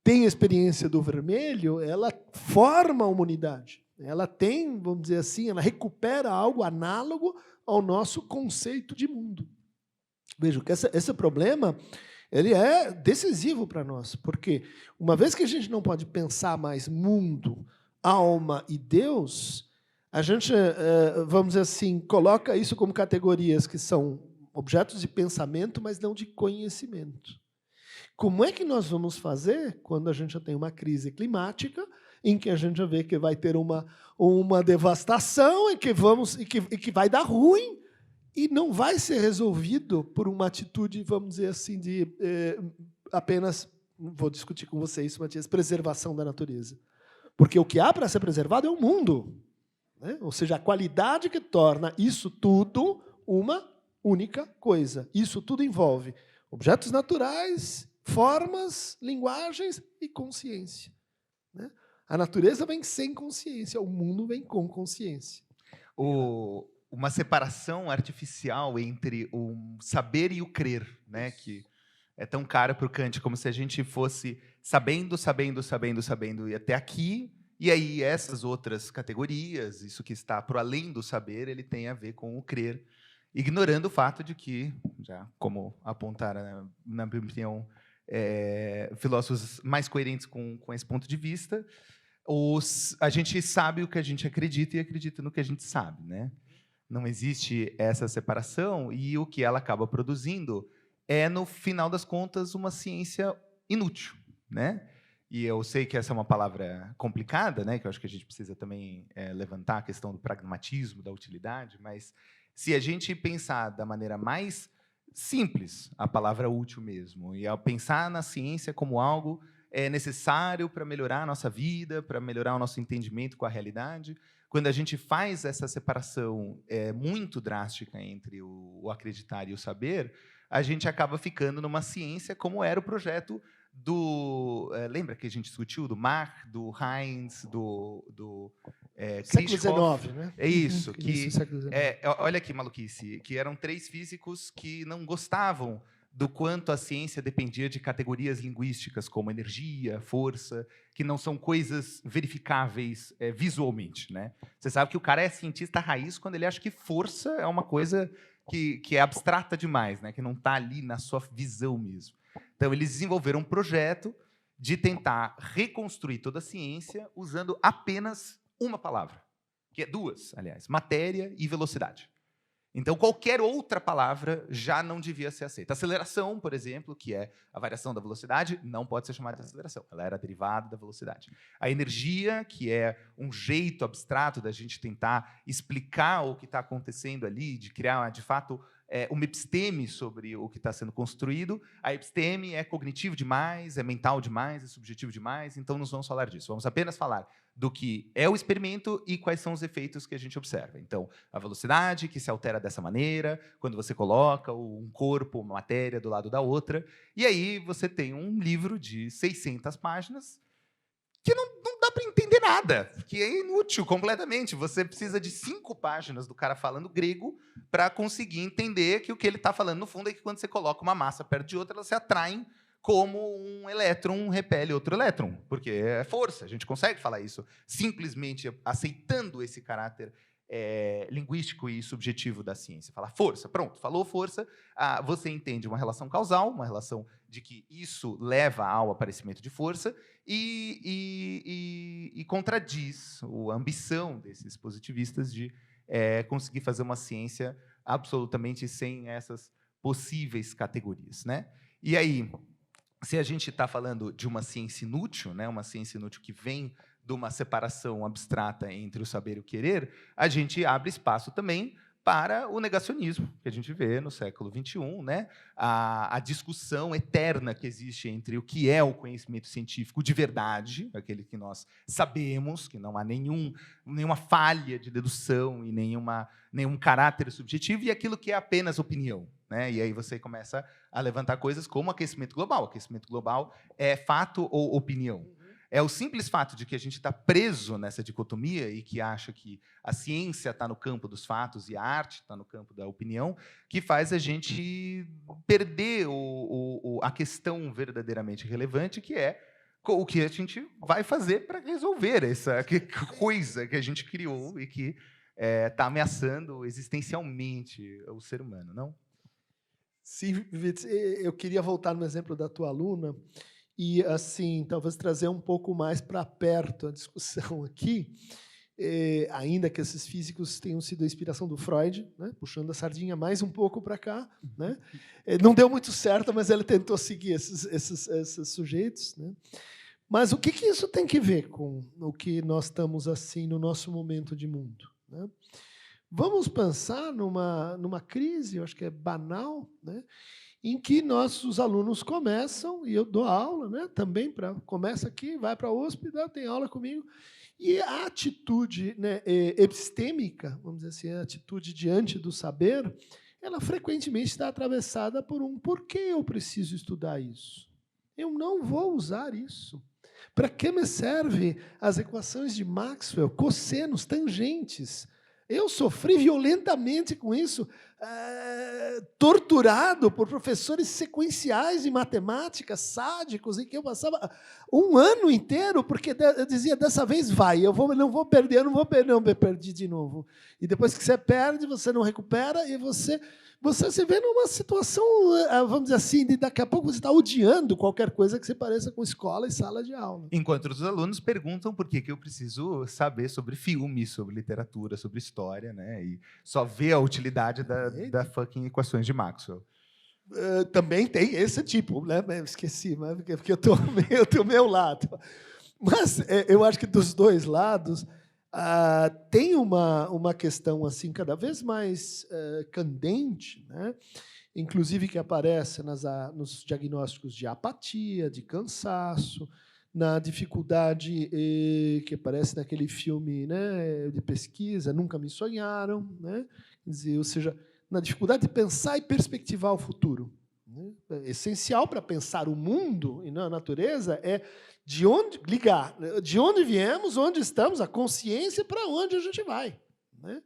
tem a experiência do vermelho, ela forma uma unidade. Ela tem, vamos dizer assim, ela recupera algo análogo ao nosso conceito de mundo. Vejam que esse problema, ele é decisivo para nós, porque uma vez que a gente não pode pensar mais mundo alma e Deus, a gente, vamos dizer assim, coloca isso como categorias que são objetos de pensamento, mas não de conhecimento. Como é que nós vamos fazer quando a gente já tem uma crise climática, em que a gente já vê que vai ter uma devastação e que vai dar ruim e não vai ser resolvido por uma atitude, vamos dizer assim, de apenas, vou discutir com você isso, Matias, preservação da natureza. Porque o que há para ser preservado é o mundo, né? Ou seja, a qualidade que torna isso tudo uma única coisa. Isso tudo envolve objetos naturais, formas, linguagens e consciência, né? A natureza vem sem consciência, o mundo vem com consciência. Uma separação artificial entre o saber e o crer, né? Que é tão caro para o Kant, como se a gente fosse sabendo, sabendo, sabendo, sabendo, e até aqui, e aí essas outras categorias, isso que está para além do saber, ele tem a ver com o crer, ignorando o fato de que, já como apontaram, na minha opinião, filósofos mais coerentes com esse ponto de vista, a gente sabe o que a gente acredita e acredita no que a gente sabe, né? Não existe essa separação, e o que ela acaba produzindo é, no final das contas, uma ciência inútil, né? E eu sei que essa é uma palavra complicada, né? Que eu acho que a gente precisa também levantar a questão do pragmatismo, da utilidade, mas se a gente pensar da maneira mais simples, a palavra útil mesmo, e ao pensar na ciência como algo necessário para melhorar a nossa vida, para melhorar o nosso entendimento com a realidade, quando a gente faz essa separação muito drástica entre o acreditar e o saber, a gente acaba ficando numa ciência como era o projeto lembra que a gente discutiu? Do Mach, do Heinz, do Século XIX, né? É isso. Olha que maluquice. Que eram 3 físicos que não gostavam do quanto a ciência dependia de categorias linguísticas, como energia, força, que não são coisas verificáveis visualmente, né? Você sabe que o cara é cientista raiz quando ele acha que força é uma coisa que é abstrata demais, né? Que não está ali na sua visão mesmo. Então, eles desenvolveram um projeto de tentar reconstruir toda a ciência usando apenas uma palavra, que é 2, aliás, matéria e velocidade. Então, qualquer outra palavra já não devia ser aceita. Aceleração, por exemplo, que é a variação da velocidade, não pode ser chamada de aceleração. Ela era derivada da velocidade. A energia, que é um jeito abstrato da gente tentar explicar o que está acontecendo ali, de criar, de fato, uma episteme sobre o que está sendo construído. A episteme é cognitivo demais, é mental demais, é subjetivo demais, então não vamos falar disso. Vamos apenas falar do que é o experimento e quais são os efeitos que a gente observa. Então, a velocidade, que se altera dessa maneira, quando você coloca um corpo, uma matéria do lado da outra, e aí você tem um livro de 600 páginas que não dá para entender nada, que é inútil completamente. Você precisa de 5 páginas do cara falando grego para conseguir entender que o que ele está falando, no fundo, é que quando você coloca uma massa perto de outra, elas se atraem como um elétron repele outro elétron, porque é força. A gente consegue falar isso simplesmente aceitando esse caráter linguístico e subjetivo da ciência. Falar força, pronto, falou força, você entende uma relação causal, uma relação de que isso leva ao aparecimento de força e contradiz a ambição desses positivistas de conseguir fazer uma ciência absolutamente sem essas possíveis categorias, né? E aí, se a gente está falando de uma ciência inútil, né, uma ciência inútil que vem de uma separação abstrata entre o saber e o querer, a gente abre espaço também para o negacionismo, que a gente vê no século XXI, né? A discussão eterna que existe entre o que é o conhecimento científico de verdade, aquele que nós sabemos, que não há nenhuma falha de dedução e nenhum caráter subjetivo, e aquilo que é apenas opinião, né? E aí você começa a levantar coisas como aquecimento global. Aquecimento global é fato ou opinião? É o simples fato de que a gente está preso nessa dicotomia e que acha que a ciência está no campo dos fatos e a arte está no campo da opinião, que faz a gente perder a questão verdadeiramente relevante, que é o que a gente vai fazer para resolver essa coisa que a gente criou e que está ameaçando existencialmente o ser humano, não? Sim, Vitz, eu queria voltar no exemplo da tua aluna, e, assim, talvez trazer um pouco mais para perto a discussão aqui, ainda que esses físicos tenham sido a inspiração do Freud, né, puxando a sardinha mais um pouco para cá, né, não deu muito certo, mas ele tentou seguir esses sujeitos, né. Mas o que isso tem que ver com o que nós estamos assim no nosso momento de mundo, né? Vamos pensar numa crise, eu acho que é banal, né, em que nossos alunos começam, e eu dou aula, né, também, começa aqui, vai para a USP, tem aula comigo, e a atitude, né, epistêmica, vamos dizer assim, a atitude diante do saber, ela frequentemente está atravessada por por que eu preciso estudar isso? Eu não vou usar isso. Para que me servem as equações de Maxwell, cossenos, tangentes? Eu sofri violentamente com isso, torturado por professores sequenciais de matemática, sádicos, em que eu passava um ano inteiro, porque eu dizia, dessa vez vai, não vou perder, não perdi de novo. E depois que você perde, você não recupera, e você se vê numa situação, vamos dizer assim, de daqui a pouco você está odiando qualquer coisa que se pareça com escola e sala de aula. Enquanto os alunos perguntam por que eu preciso saber sobre filme, sobre literatura, sobre história, né? E só ver a utilidade da fucking equações de Maxwell. Também tem esse tipo, né? Esqueci, mas porque eu estou do meu lado. Mas eu acho que dos dois lados tem uma questão assim cada vez mais candente, né? Inclusive que aparece nos diagnósticos de apatia, de cansaço, na dificuldade que aparece naquele filme, né, de pesquisa, Nunca Me Sonharam, né? Quer dizer, ou seja, na dificuldade de pensar e perspectivar o futuro. Né? Essencial para pensar o mundo e não a natureza é de onde viemos, onde estamos, a consciência para onde a gente vai. Né?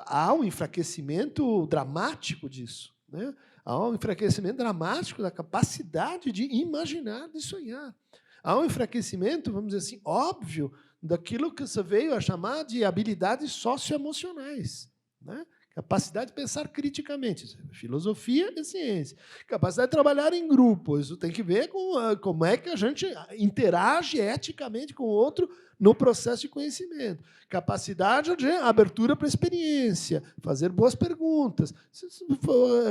Há um enfraquecimento dramático disso. Né? Há um enfraquecimento dramático da capacidade de imaginar, de sonhar. Há um enfraquecimento, vamos dizer assim, óbvio, daquilo que você veio a chamar de habilidades socioemocionais. Né? Capacidade de pensar criticamente, filosofia e ciência. Capacidade de trabalhar em grupo, isso tem que ver com como é que a gente interage eticamente com o outro no processo de conhecimento. Capacidade de abertura para a experiência, fazer boas perguntas.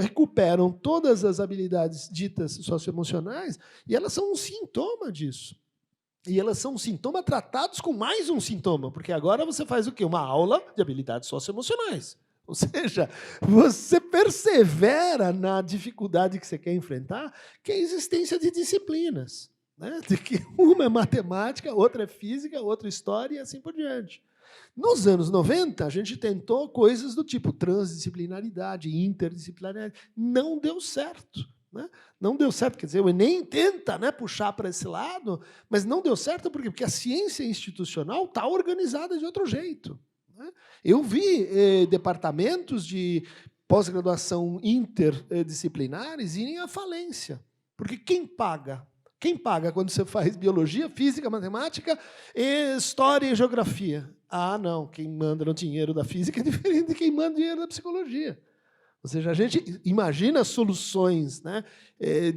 Recuperam todas as habilidades ditas socioemocionais e elas são um sintoma disso. E elas são um sintoma tratados com mais um sintoma, porque agora você faz o quê? Uma aula de habilidades socioemocionais. Ou seja, você persevera na dificuldade que você quer enfrentar, que é a existência de disciplinas. Né? De que uma é matemática, outra é física, outra história e assim por diante. Nos anos 90, a gente tentou coisas do tipo transdisciplinaridade, interdisciplinaridade. Não deu certo. Né? Não deu certo, quer dizer, o Enem tenta, né, puxar para esse lado, mas não deu certo porque a ciência institucional está organizada de outro jeito. Né? Eu vi departamentos de pós-graduação interdisciplinares irem à falência. Porque quem paga? Quem paga quando você faz biologia, física, matemática, história e geografia? Ah, não, quem manda no dinheiro da física é diferente de quem manda no dinheiro da psicologia. Ou seja, a gente imagina soluções, né,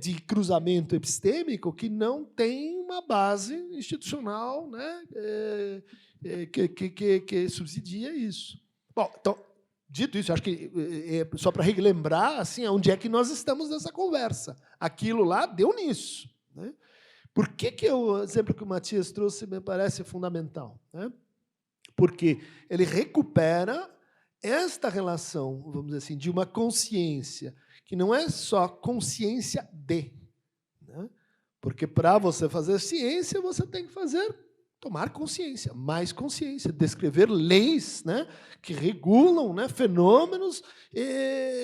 de cruzamento epistêmico que não tem uma base institucional, né, que subsidia isso. Bom, então, dito isso, acho que só para relembrar assim, onde é que nós estamos nessa conversa. Aquilo lá deu nisso. Né? Por que o exemplo que o Matias trouxe me parece fundamental? Né? Porque ele recupera esta relação, vamos dizer assim, de uma consciência que não é só consciência de. Né? Porque para você fazer ciência, você tem que tomar consciência, mais consciência, descrever leis, né, que regulam, né, fenômenos,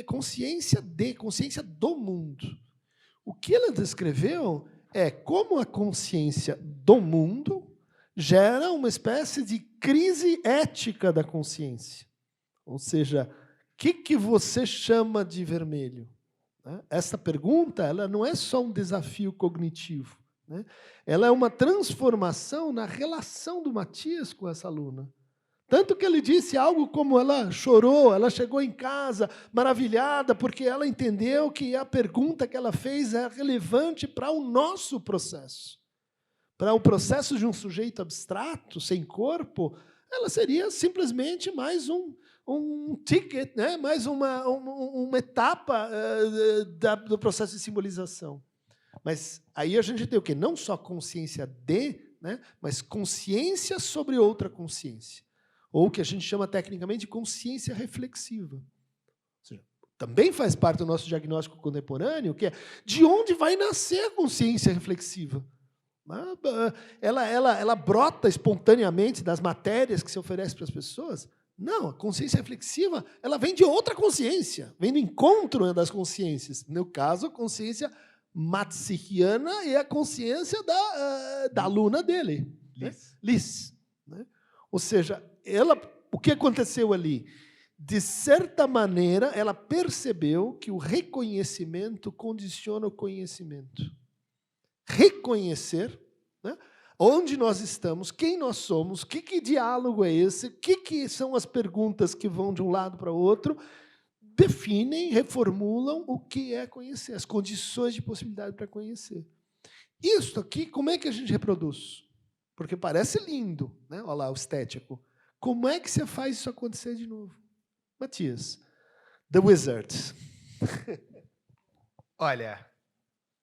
consciência do mundo. O que ela descreveu é como a consciência do mundo gera uma espécie de crise ética da consciência. Ou seja, o que você chama de vermelho? Essa pergunta ela não é só um desafio cognitivo. Né? Ela é uma transformação na relação do Matias com essa aluna. Tanto que ele disse algo como ela chorou, ela chegou em casa maravilhada, porque ela entendeu que a pergunta que ela fez é relevante para o nosso processo. Para o processo de um sujeito abstrato, sem corpo, ela seria simplesmente mais um ticket, né? Mais uma etapa do processo de simbolização. Mas aí a gente tem o quê? Não só consciência de, né? Mas consciência sobre outra consciência. Ou o que a gente chama tecnicamente de consciência reflexiva. Ou seja, também faz parte do nosso diagnóstico contemporâneo, que é de onde vai nascer a consciência reflexiva. Ela brota espontaneamente das matérias que se oferecem para as pessoas? Não, a consciência reflexiva ela vem de outra consciência, vem do encontro das consciências. No caso, a consciência matsihiana e a consciência da aluna dele, Liz. Né? Ou seja, o que aconteceu ali? De certa maneira, ela percebeu que o reconhecimento condiciona o conhecimento. Reconhecer, né, onde nós estamos, quem nós somos, que diálogo é esse, que são as perguntas que vão de um lado para o outro, definem, reformulam o que é conhecer, as condições de possibilidade para conhecer. Isso aqui, como é que a gente reproduz? Porque parece lindo, né? Olha lá, o estético. Como é que você faz isso acontecer de novo? Matias, The Wizard. Olha,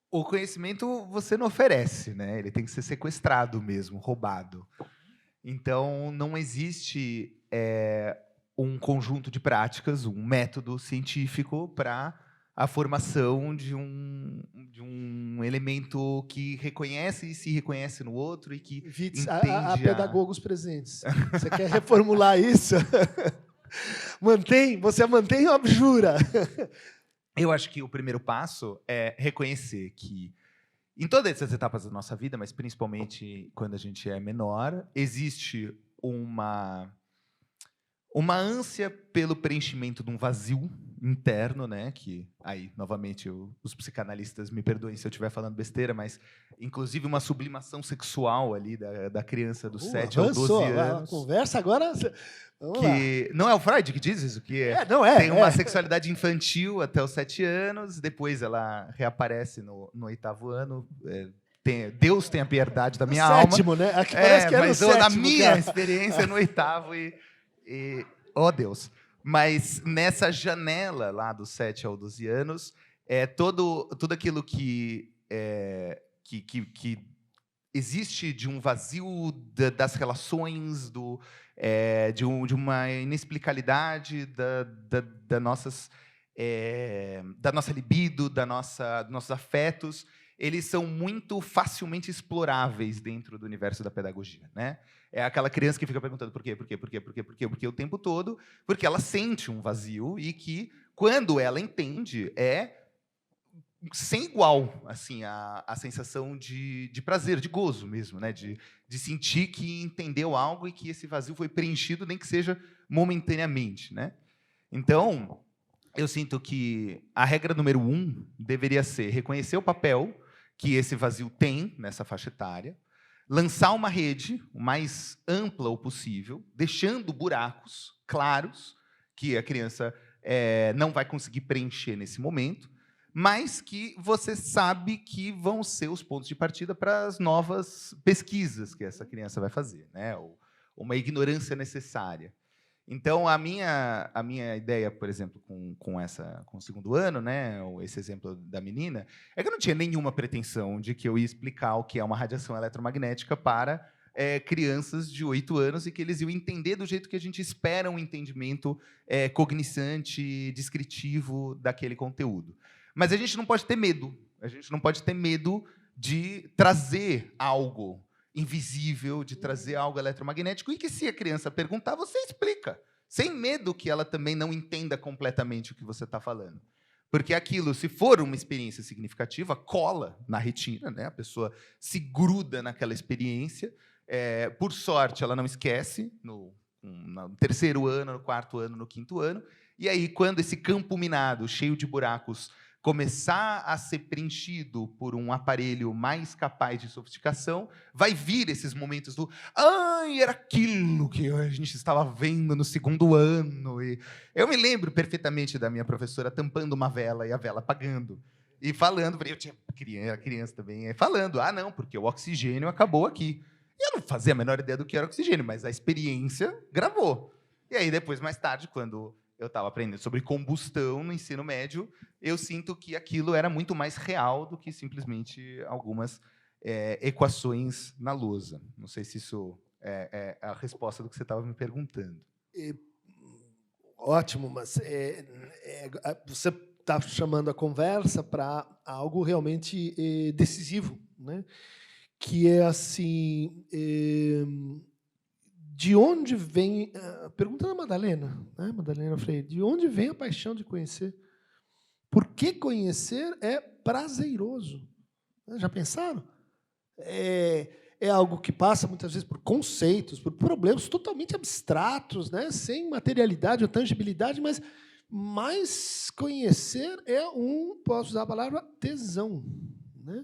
o conhecimento você não oferece, né? Ele tem que ser sequestrado mesmo, roubado. Então, não existe um conjunto de práticas, um método científico para a formação de um elemento que reconhece e se reconhece no outro e que Vitz, entende a pedagogos presentes. Você quer reformular isso? Você mantém ou abjura? Eu acho que o primeiro passo é reconhecer que, em todas essas etapas da nossa vida, mas principalmente quando a gente é menor, existe uma ânsia pelo preenchimento de um vazio interno, né? Que aí, novamente, os psicanalistas me perdoem se eu estiver falando besteira, mas inclusive uma sublimação sexual ali da criança dos 7 aos 12 anos. A conversa agora. Que não é o Freud que diz isso, que tem uma sexualidade infantil até os 7 anos, depois ela reaparece no 8º ano. Deus tenha piedade da minha alma. Sétimo, né? Aqui parece que era mas o sétimo, na minha cara. experiência no 8º oh Deus. Mas nessa janela lá dos 7 aos 12 anos, tudo aquilo que existe de um vazio das relações, de uma inexplicabilidade da nossa libido, dos nossos afetos, eles são muito facilmente exploráveis dentro do universo da pedagogia, né? É aquela criança que fica perguntando por quê o tempo todo, porque ela sente um vazio e que, quando ela entende, é sem igual assim, a sensação de prazer, de gozo mesmo, né? De sentir que entendeu algo e que esse vazio foi preenchido, nem que seja momentaneamente, né? Então, eu sinto que a regra número 1 deveria ser reconhecer o papel que esse vazio tem nessa faixa etária, lançar uma rede o mais ampla o possível, deixando buracos claros que a criança não vai conseguir preencher nesse momento, mas que você sabe que vão ser os pontos de partida para as novas pesquisas que essa criança vai fazer, né? Ou uma ignorância necessária. Então, a minha ideia, por exemplo, com o 2º ano, né, esse exemplo da menina, é que eu não tinha nenhuma pretensão de que eu ia explicar o que é uma radiação eletromagnética para crianças de 8 anos e que eles iam entender do jeito que a gente espera um entendimento cognoscente, descritivo daquele conteúdo. Mas a gente não pode ter medo. A gente não pode ter medo de trazer algo invisível, de trazer algo eletromagnético, e que, se a criança perguntar, você explica, sem medo que ela também não entenda completamente o que você está falando. Porque aquilo, se for uma experiência significativa, cola na retina, né? A pessoa se gruda naquela experiência. Por sorte, ela não esquece no 3º ano, no 4º ano, no 5º ano. E aí, quando esse campo minado, cheio de buracos, começar a ser preenchido por um aparelho mais capaz de sofisticação, vai vir esses momentos do ai, era aquilo que a gente estava vendo no segundo ano. E eu me lembro perfeitamente da minha professora tampando uma vela e a vela apagando. E falando, eu tinha criança também, falando, não, porque o oxigênio acabou aqui. E eu não fazia a menor ideia do que era oxigênio, mas a experiência gravou. E aí, depois, mais tarde, quando eu estava aprendendo sobre combustão no ensino médio, eu sinto que aquilo era muito mais real do que simplesmente algumas equações na lousa. Não sei se isso é a resposta do que você estava me perguntando. Ótimo, mas você está chamando a conversa para algo realmente decisivo, né? Que é assim, de onde vem... Pergunta da Madalena, né? Madalena Freire, de onde vem a paixão de conhecer? Por que conhecer é prazeroso? Já pensaram? É algo que passa, muitas vezes, por conceitos, por problemas totalmente abstratos, né? Sem materialidade ou tangibilidade, mas conhecer é posso usar a palavra, tesão, né?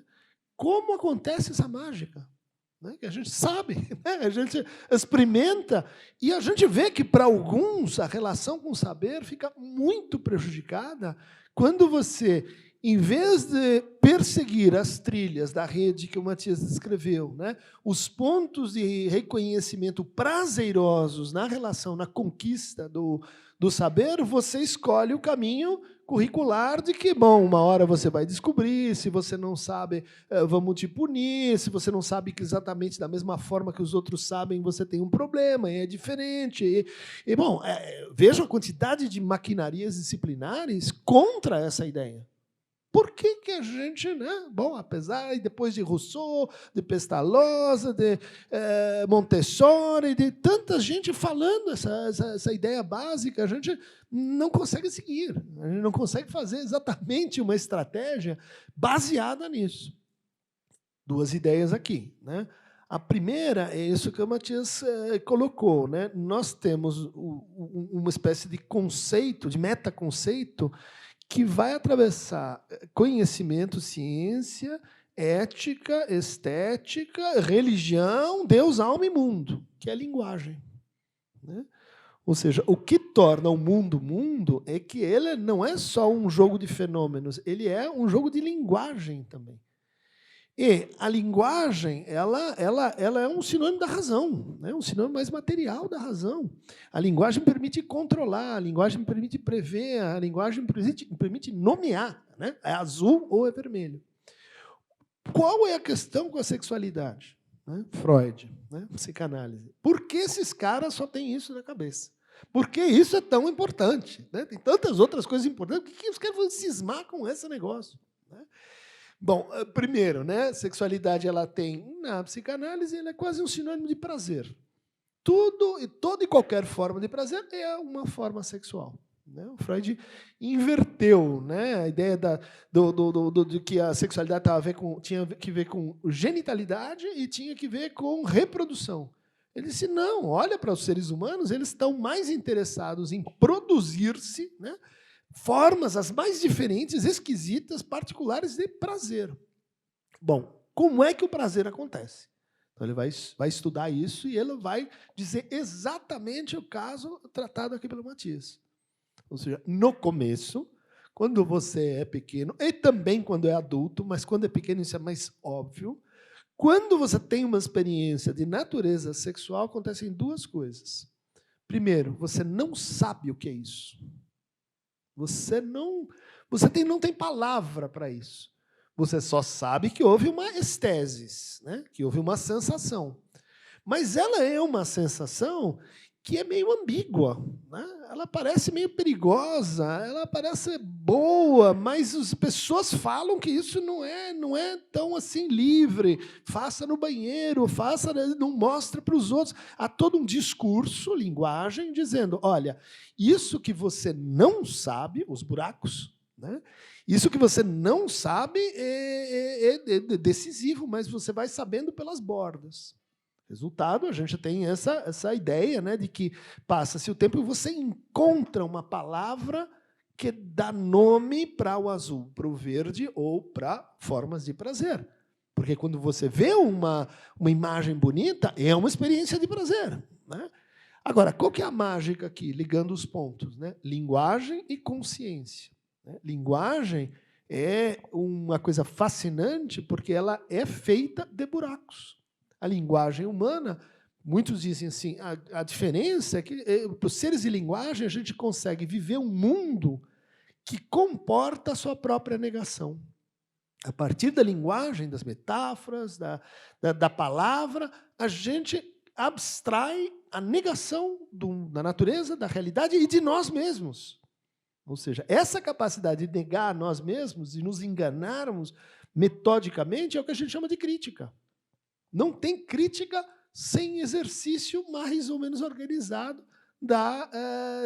Como acontece essa mágica? Né? Que a gente sabe, né? A gente experimenta, e a gente vê que, para alguns, a relação com o saber fica muito prejudicada quando você, em vez de perseguir as trilhas da rede que o Matias descreveu, né? Os pontos de reconhecimento prazerosos na relação, na conquista do saber, você escolhe o caminho curricular de que, bom, uma hora você vai descobrir, se você não sabe, vamos te punir, se você não sabe que exatamente da mesma forma que os outros sabem, você tem um problema, é diferente. Bom, veja a quantidade de maquinarias disciplinares contra essa ideia. Por que a gente, né? Bom, apesar, depois de Rousseau, de Pestalozzi, de Montessori, de tanta gente falando essa ideia básica, a gente não consegue seguir, a gente não consegue fazer exatamente uma estratégia baseada nisso. Duas ideias aqui, né? A primeira é isso que o Matias colocou, né? Nós temos uma espécie de conceito, de metaconceito, que vai atravessar conhecimento, ciência, ética, estética, religião, Deus, alma e mundo, que é a linguagem, né? Ou seja, o que torna o mundo mundo é que ele não é só um jogo de fenômenos, ele é um jogo de linguagem também. E a linguagem, ela é um sinônimo da razão, né? Um sinônimo mais material da razão. A linguagem permite controlar, a linguagem permite prever, a linguagem permite nomear, né? É azul ou é vermelho. Qual é a questão com a sexualidade? Né? Freud, né? Psicanálise. Por que esses caras só têm isso na cabeça? Por que isso é tão importante? Né? Tem tantas outras coisas importantes. Por que os caras vão cismar com esse negócio? Né? Bom, primeiro, né, sexualidade ela tem, na psicanálise, ela é quase um sinônimo de prazer. Toda e qualquer forma de prazer é uma forma sexual. Né? O Freud inverteu, né, a ideia de que a sexualidade tinha que ver com genitalidade e tinha que ver com reprodução. Ele disse, não, olha para os seres humanos, eles estão mais interessados em produzir-se, né, formas as mais diferentes, esquisitas, particulares de prazer. Bom, como é que o prazer acontece? Então, ele vai estudar isso e ele vai dizer exatamente o caso tratado aqui pelo Matias. Ou seja, no começo, quando você é pequeno, e também quando é adulto, mas quando é pequeno isso é mais óbvio, quando você tem uma experiência de natureza sexual, acontecem duas coisas. Primeiro, você não sabe o que é isso. Você não tem palavra para isso. Você só sabe que houve uma estesis, né? Que houve uma sensação. Mas ela é uma sensação que é meio ambígua, né? Ela parece meio perigosa, ela parece boa, mas as pessoas falam que isso não é tão assim livre. Faça no banheiro, não mostre para os outros. Há todo um discurso, linguagem, dizendo, olha, isso que você não sabe, os buracos, né? Isso que você não sabe é decisivo, mas você vai sabendo pelas bordas. Resultado, a gente tem essa ideia, né, de que passa-se o tempo e você encontra uma palavra que dá nome para o azul, para o verde ou para formas de prazer. Porque quando você vê uma imagem bonita, é uma experiência de prazer, né? Agora, qual que é a mágica aqui, ligando os pontos, né? Linguagem e consciência, né? Linguagem é uma coisa fascinante porque ela é feita de buracos. A linguagem humana, muitos dizem assim, a diferença é que, para os seres de linguagem, a gente consegue viver um mundo que comporta a sua própria negação. A partir da linguagem, das metáforas, da palavra, a gente abstrai a negação da natureza, da realidade e de nós mesmos. Ou seja, essa capacidade de negar a nós mesmos e nos enganarmos metodicamente é o que a gente chama de crítica. Não tem crítica sem exercício mais ou menos organizado da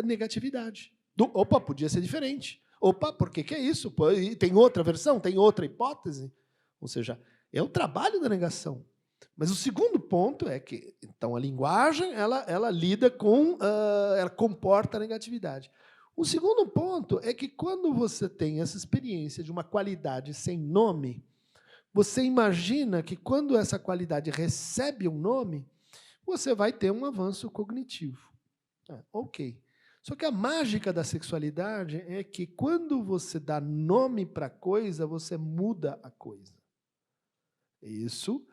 negatividade. Opa, podia ser diferente. Opa, por que é isso? Tem outra versão? Tem outra hipótese? Ou seja, é o trabalho da negação. Mas o segundo ponto é que, então, a linguagem ela lida com, ela comporta a negatividade. O segundo ponto é que quando você tem essa experiência de uma qualidade sem nome, você imagina que quando essa qualidade recebe um nome, você vai ter um avanço cognitivo. Ok. Só que a mágica da sexualidade é que quando você dá nome para a coisa, você muda a coisa. Isso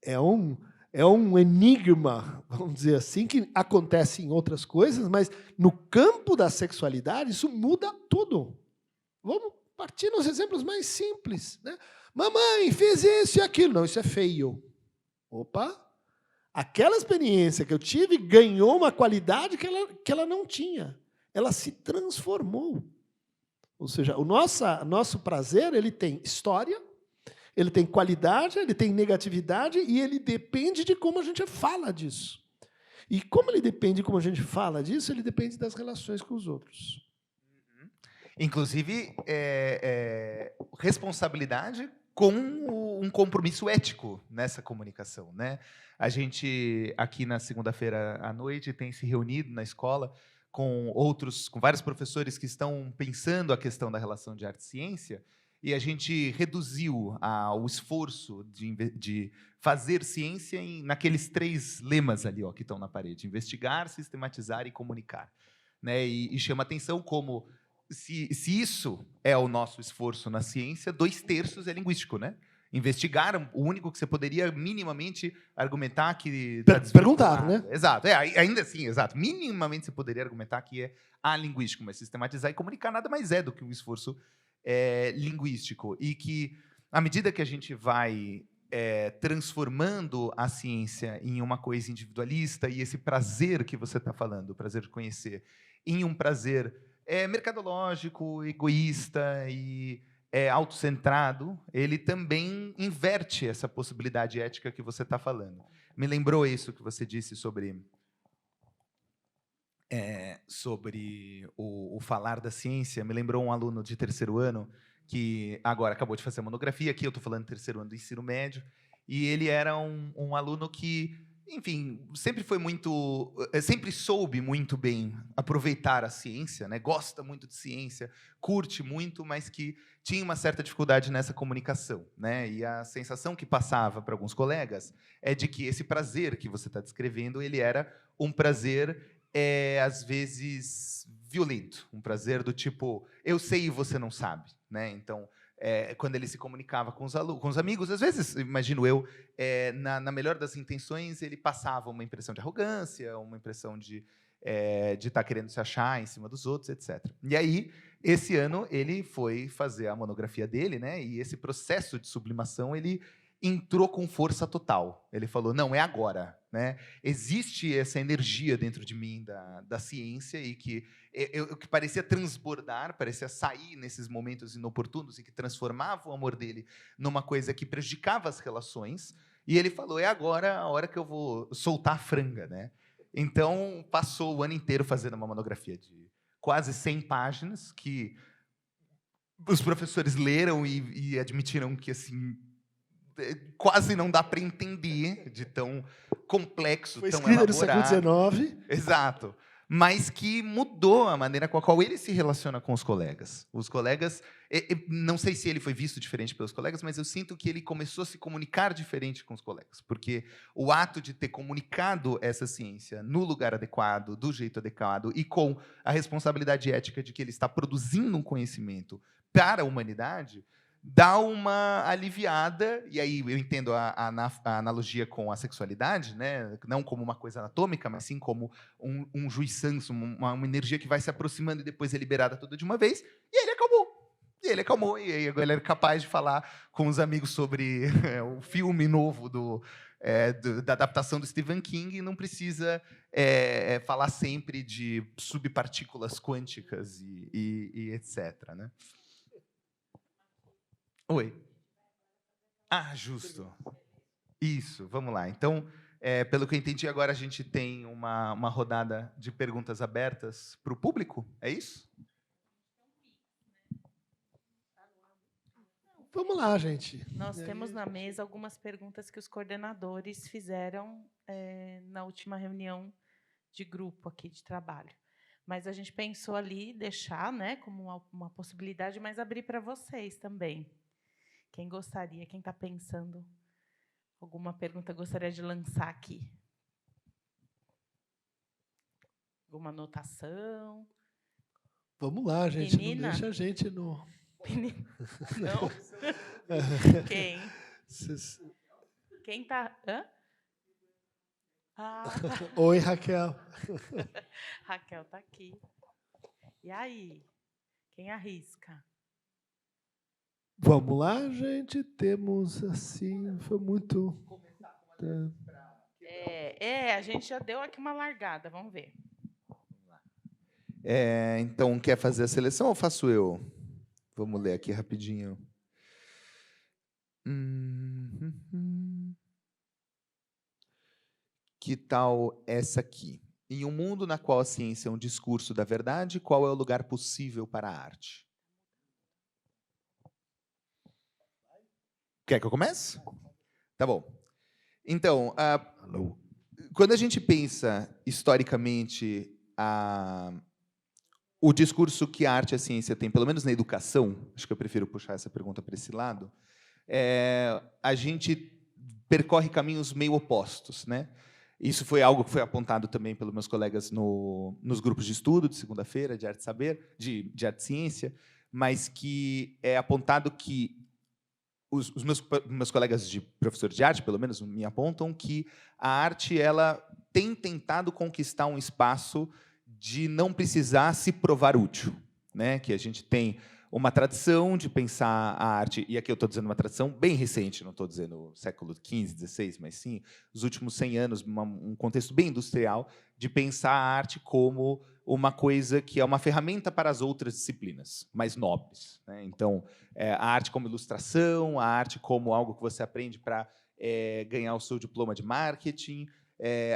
é um enigma, vamos dizer assim, que acontece em outras coisas, mas no campo da sexualidade, isso muda tudo. Vamos partir nos exemplos mais simples, né? Mamãe, fez isso e aquilo. Não, isso é feio. Opa! Aquela experiência que eu tive ganhou uma qualidade que ela não tinha. Ela se transformou. Ou seja, o nosso prazer ele tem história, ele tem qualidade, ele tem negatividade e ele depende de como a gente fala disso. E como ele depende de como a gente fala disso, ele depende das relações com os outros. Inclusive, responsabilidade com um compromisso ético nessa comunicação, né? A gente, aqui na segunda-feira à noite, tem se reunido na escola com vários professores que estão pensando a questão da relação de arte e ciência, e a gente reduziu o esforço de fazer ciência naqueles 3 lemas ali, ó, que estão na parede: investigar, sistematizar e comunicar, né? E chama atenção como, se isso é o nosso esforço na ciência, 2/3 é linguístico, né? Investigar, o único que você poderia minimamente argumentar que... Perguntar, né? Exato, ainda assim, exato. Minimamente você poderia argumentar que é alinguístico, mas sistematizar e comunicar nada mais é do que um esforço linguístico. E que, à medida que a gente vai transformando a ciência em uma coisa individualista, e esse prazer que você está falando, o prazer de conhecer, em um prazer mercadológico, egoísta e autocentrado, ele também inverte essa possibilidade ética que você está falando. Me lembrou isso que você disse sobre o falar da ciência, me lembrou um aluno de 3º ano, que agora acabou de fazer a monografia, aqui eu estou falando do 3º ano do ensino médio, e ele era um aluno que, enfim, sempre soube muito bem aproveitar a ciência, né? Gosta muito de ciência, curte muito, mas que tinha uma certa dificuldade nessa comunicação, né? E a sensação que passava para alguns colegas é de que esse prazer que você está descrevendo, ele era um prazer, às vezes, violento, um prazer do tipo, eu sei e você não sabe, né? Então, quando ele se comunicava com os amigos, às vezes, imagino eu, na melhor das intenções, ele passava uma impressão de arrogância, uma impressão de estar querendo se achar em cima dos outros, etc. E aí, esse ano, ele foi fazer a monografia dele, né? E esse processo de sublimação, ele entrou com força total. Ele falou, não, é agora, né? Existe essa energia dentro de mim da ciência e que que parecia transbordar, parecia sair nesses momentos inoportunos e que transformava o amor dele numa coisa que prejudicava as relações. E ele falou, é agora a hora que eu vou soltar a franga, né? Então, passou o ano inteiro fazendo uma monografia de quase 100 páginas, que os professores leram e admitiram que, assim, quase não dá para entender de tão complexo, foi tão escrita elaborado. no século XIX. Exato. mas que mudou a maneira com a qual ele se relaciona com os colegas. Os colegas, não sei se ele foi visto diferente pelos colegas, mas eu sinto que ele começou a se comunicar diferente com os colegas, porque o ato de ter comunicado essa ciência no lugar adequado, do jeito adequado, e com a responsabilidade ética de que ele está produzindo um conhecimento para a humanidade, dá uma aliviada, e aí eu entendo a analogia com a sexualidade, né? Não como uma coisa anatômica, mas sim como um jus sanso, uma energia que vai se aproximando e depois é liberada toda de uma vez, e ele acalmou. E ele acalmou, e aí agora ele é capaz de falar com os amigos sobre o filme novo da adaptação do Stephen King, e não precisa falar sempre de subpartículas quânticas e etc. Né? Oi. Ah, justo. Isso, vamos lá. Então, pelo que eu entendi, agora a gente tem uma rodada de perguntas abertas para o público, é isso? Vamos lá, gente. Nós temos na mesa algumas perguntas que os coordenadores fizeram na última reunião de grupo aqui de trabalho. Mas a gente pensou ali deixar, né, como uma possibilidade, mas abrir para vocês também. Quem gostaria, quem está pensando alguma pergunta, gostaria de lançar aqui? Alguma anotação? Vamos lá, gente. Menina? Não deixa a gente no... Não? Quem? Quem está... Hã? Ah. Oi, Raquel. Raquel está aqui. E aí? Quem arrisca? Vamos lá, gente. Temos, assim, foi muito... A gente já deu aqui uma largada, vamos ver. Então, quer fazer a seleção ou faço eu? Vamos ler aqui rapidinho. Que tal essa aqui? Em um mundo na qual a ciência é um discurso da verdade, qual é o lugar possível para a arte? Quer que eu comece? Tá bom. Então, quando a gente pensa historicamente o discurso que a arte e a ciência têm, pelo menos na educação, acho que eu prefiro puxar essa pergunta para esse lado, a gente percorre caminhos meio opostos, né? Isso foi algo que foi apontado também pelos meus colegas nos grupos de estudo de segunda-feira, de arte e saber, de arte e ciência, mas que é apontado que os meus colegas de professor de arte, pelo menos, me apontam que a arte ela tem tentado conquistar um espaço de não precisar se provar útil, né? Que a gente tem uma tradição de pensar a arte, e aqui eu estou dizendo uma tradição bem recente, não estou dizendo século XV, XVI, mas sim os últimos 100 anos, um contexto bem industrial, de pensar a arte como uma coisa que é uma ferramenta para as outras disciplinas mais nobres, né? Então, a arte como ilustração, a arte como algo que você aprende para ganhar o seu diploma de marketing,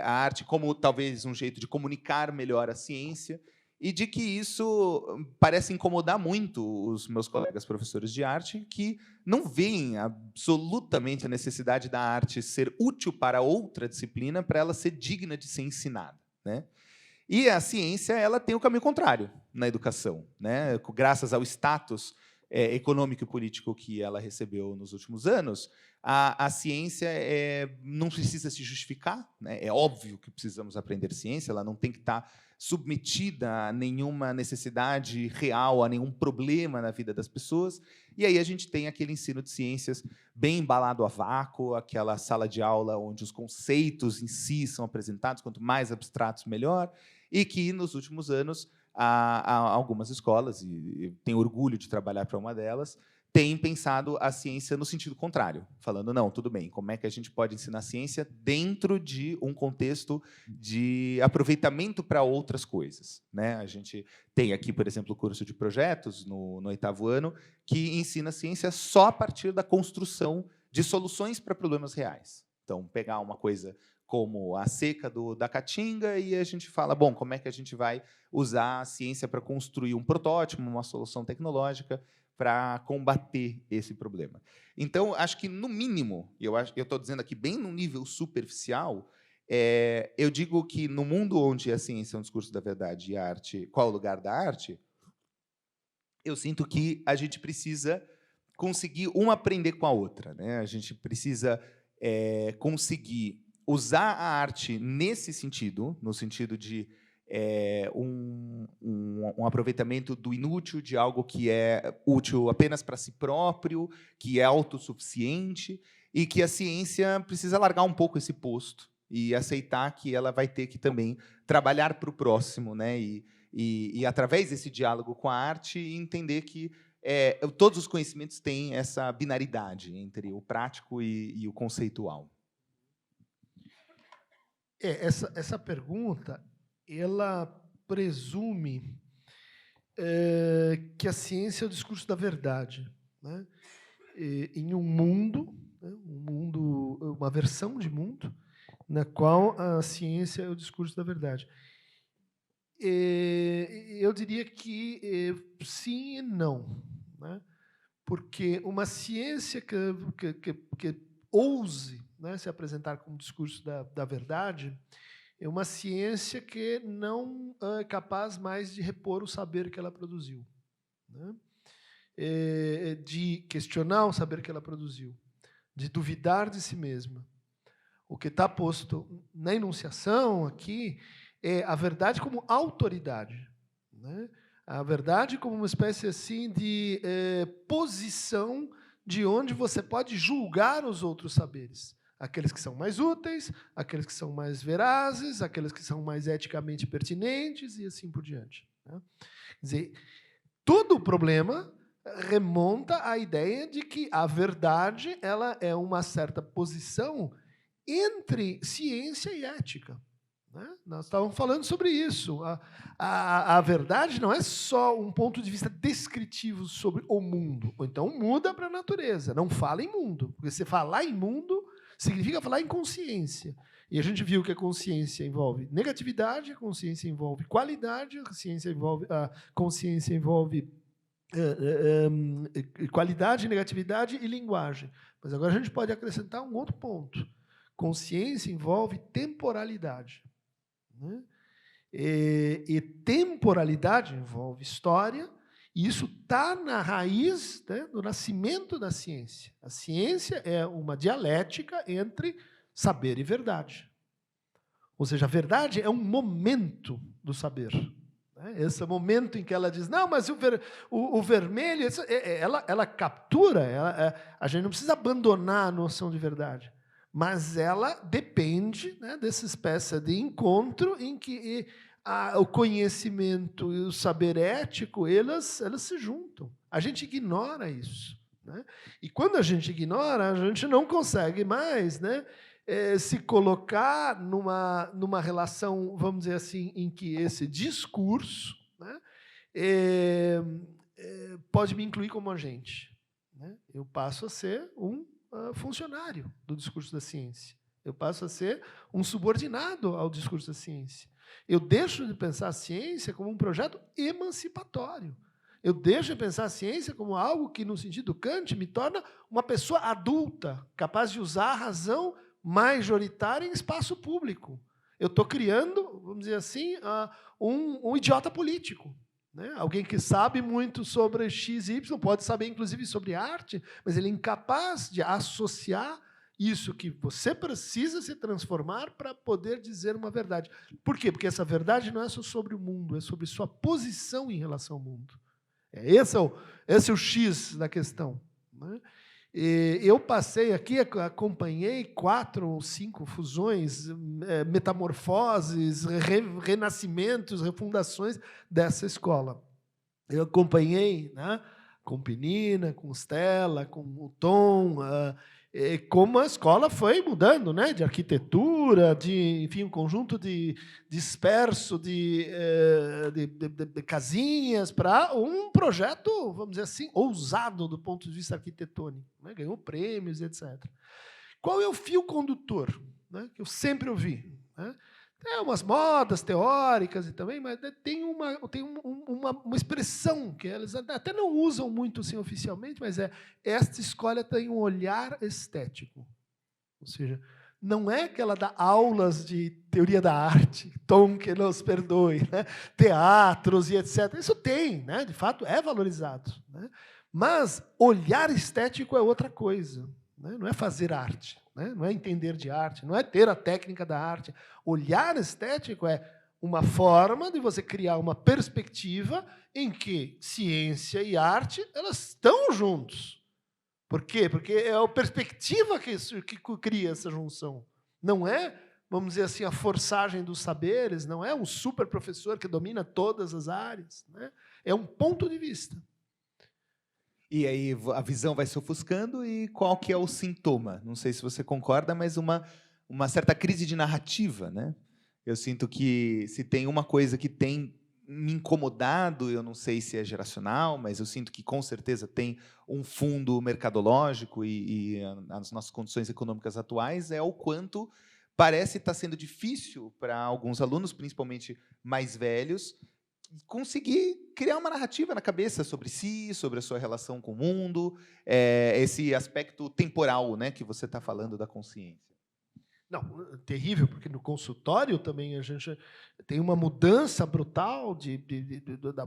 a arte como talvez um jeito de comunicar melhor a ciência, e de que isso parece incomodar muito os meus colegas professores de arte, que não veem absolutamente a necessidade da arte ser útil para outra disciplina, para ela ser digna de ser ensinada, né? E a ciência ela tem o caminho contrário na educação, né? Graças ao status econômico e político que ela recebeu nos últimos anos, a ciência não precisa se justificar, né? É óbvio que precisamos aprender ciência, ela não tem que estar submetida a nenhuma necessidade real, a nenhum problema na vida das pessoas. E aí a gente tem aquele ensino de ciências bem embalado a vácuo, aquela sala de aula onde os conceitos em si são apresentados, quanto mais abstratos, melhor, e que, nos últimos anos, algumas escolas, e tenho orgulho de trabalhar para uma delas, têm pensado a ciência no sentido contrário, falando, não, tudo bem, como é que a gente pode ensinar ciência dentro de um contexto de aproveitamento para outras coisas, né? A gente tem aqui, por exemplo, o curso de projetos, no 8º ano, que ensina ciência só a partir da construção de soluções para problemas reais. Então, pegar uma coisa como a seca da Caatinga e a gente fala, bom, como é que a gente vai usar a ciência para construir um protótipo, uma solução tecnológica para combater esse problema. Então, acho que, no mínimo, eu estou dizendo aqui bem no nível superficial, Eu digo que, no mundo onde a ciência é um discurso da verdade e a arte, qual é o lugar da arte, eu sinto que a gente precisa conseguir aprender com a outra, né? A gente precisa conseguir usar a arte nesse sentido, no sentido de um aproveitamento do inútil, de algo que é útil apenas para si próprio, que é autossuficiente, e que a ciência precisa largar um pouco esse posto e aceitar que ela vai ter que também trabalhar para o próximo, né? E através desse diálogo com a arte, entender que todos os conhecimentos têm essa binaridade entre o prático e o conceitual. Essa pergunta, ela presume que a ciência é o discurso da verdade, né? Em um mundo, né, uma versão de mundo, na qual a ciência é o discurso da verdade. Eu diria que sim e não, né? Porque uma ciência que ouse, né, se apresentar como discurso da verdade é uma ciência que não é capaz mais de repor o saber que ela produziu, né? De questionar o saber que ela produziu, de duvidar de si mesma. O que está posto na enunciação aqui é a verdade como autoridade, né? A verdade como uma espécie assim de posição de onde você pode julgar os outros saberes. Aqueles que são mais úteis, aqueles que são mais verazes, aqueles que são mais eticamente pertinentes e assim por diante, né? Quer dizer, todo o problema remonta à ideia de que a verdade ela é uma certa posição entre ciência e ética, né? Nós estávamos falando sobre isso. A verdade não é só um ponto de vista descritivo sobre o mundo. Ou então muda para a natureza. Não fala em mundo. Porque se falar em mundo significa falar em consciência. E a gente viu que a consciência envolve negatividade, a consciência envolve qualidade, a consciência envolve qualidade, negatividade e linguagem. Mas agora a gente pode acrescentar um outro ponto. Consciência envolve temporalidade, né? E temporalidade envolve história, e isso está na raiz, né, do nascimento da ciência. A ciência é uma dialética entre saber e verdade. Ou seja, a verdade é um momento do saber. Esse momento em que ela diz, não, mas o vermelho, ela captura, a gente não precisa abandonar a noção de verdade, mas ela depende, né, dessa espécie de encontro em que o conhecimento e o saber ético, elas se juntam. A gente ignora isso, né? E quando a gente ignora, a gente não consegue mais, né, se colocar numa relação, vamos dizer assim, em que esse discurso, né, pode me incluir como agente, né? Eu passo a ser um funcionário do discurso da ciência. Eu passo a ser um subordinado ao discurso da ciência. Eu deixo de pensar a ciência como um projeto emancipatório. Eu deixo de pensar a ciência como algo que, no sentido Kant, me torna uma pessoa adulta, capaz de usar a razão majoritária em espaço público. Eu estou criando, vamos dizer assim, um idiota político, né? Alguém que sabe muito sobre X e Y, pode saber, inclusive, sobre arte, mas ele é incapaz de associar isso que você precisa se transformar para poder dizer uma verdade. Por quê? Porque essa verdade não é só sobre o mundo, é sobre sua posição em relação ao mundo. Esse é o X da questão, né? Eu passei aqui, acompanhei 4 ou 5 fusões, metamorfoses, renascimentos, refundações dessa escola. Eu acompanhei, né, com Penina, com Stella, com o Tom, como a escola foi mudando, né, de arquitetura, de, enfim, um conjunto disperso de casinhas para um projeto, vamos dizer assim, ousado do ponto de vista arquitetônico, né, ganhou prêmios, etc. Qual é o fio condutor, né, que eu sempre ouvi, né? Tem umas modas teóricas e também, mas tem uma expressão que eles até não usam muito assim, oficialmente, mas esta escola tem um olhar estético. Ou seja, não é que ela dá aulas de teoria da arte, Tom que nos perdoe, né? Teatros e etc. Isso tem, né? De fato, é valorizado. Né? Mas olhar estético é outra coisa. Né? Não é fazer arte, né? Não é entender de arte, não é ter a técnica da arte. Olhar estético é uma forma de você criar uma perspectiva em que ciência e arte elas estão juntos. Por quê? Porque é a perspectiva que cria essa junção. Não é, vamos dizer assim, a forçagem dos saberes, não é um super professor que domina todas as áreas. Né? É um ponto de vista. E aí a visão vai se ofuscando e qual que é o sintoma? Não sei se você concorda, mas uma certa crise de narrativa, né? Eu sinto que se tem uma coisa que tem me incomodado, eu não sei se é geracional, mas eu sinto que com certeza tem um fundo mercadológico e as nossas condições econômicas atuais, é o quanto parece estar sendo difícil para alguns alunos, principalmente mais velhos, conseguir criar uma narrativa na cabeça sobre si, sobre a sua relação com o mundo, esse aspecto temporal, né, que você está falando da consciência. Não, terrível, porque no consultório também a gente tem uma mudança brutal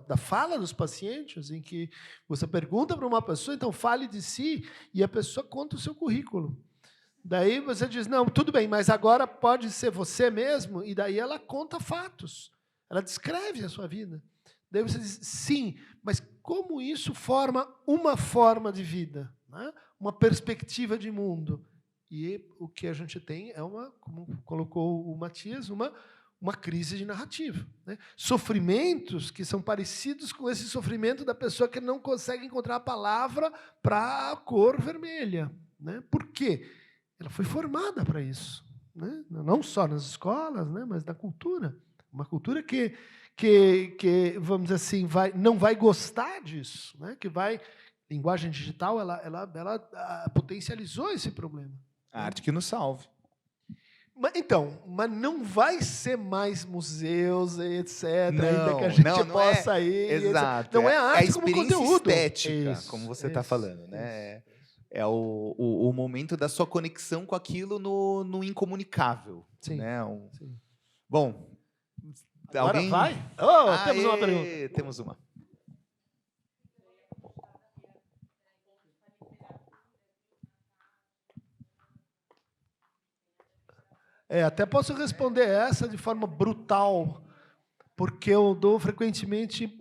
da fala dos pacientes, em que você pergunta para uma pessoa, então fale de si, e a pessoa conta o seu currículo. Daí você diz, não, tudo bem, mas agora pode ser você mesmo, e daí ela conta fatos, ela descreve a sua vida. Daí você diz, sim, mas como isso forma uma forma de vida, né? Uma perspectiva de mundo? E o que a gente tem é como colocou o Matias, uma crise de narrativa. Né? Sofrimentos que são parecidos com esse sofrimento da pessoa que não consegue encontrar a palavra para a cor vermelha. Né? Por quê? Ela foi formada para isso. Né? Não só nas escolas, né? Mas na cultura. Uma cultura que vamos dizer assim, não vai gostar disso. Né? Linguagem digital, ela potencializou esse problema. A arte que nos salve. Mas não vai ser mais museus, etc., não, ainda que a gente não possa ir. Exato. Não é a arte como conteúdo. Estética, como você está falando. Né? É o momento da sua conexão com aquilo no incomunicável. Sim. Né? Sim. Bom, agora alguém... vai? Temos uma pergunta. Temos uma. Até posso responder essa de forma brutal, porque eu dou frequentemente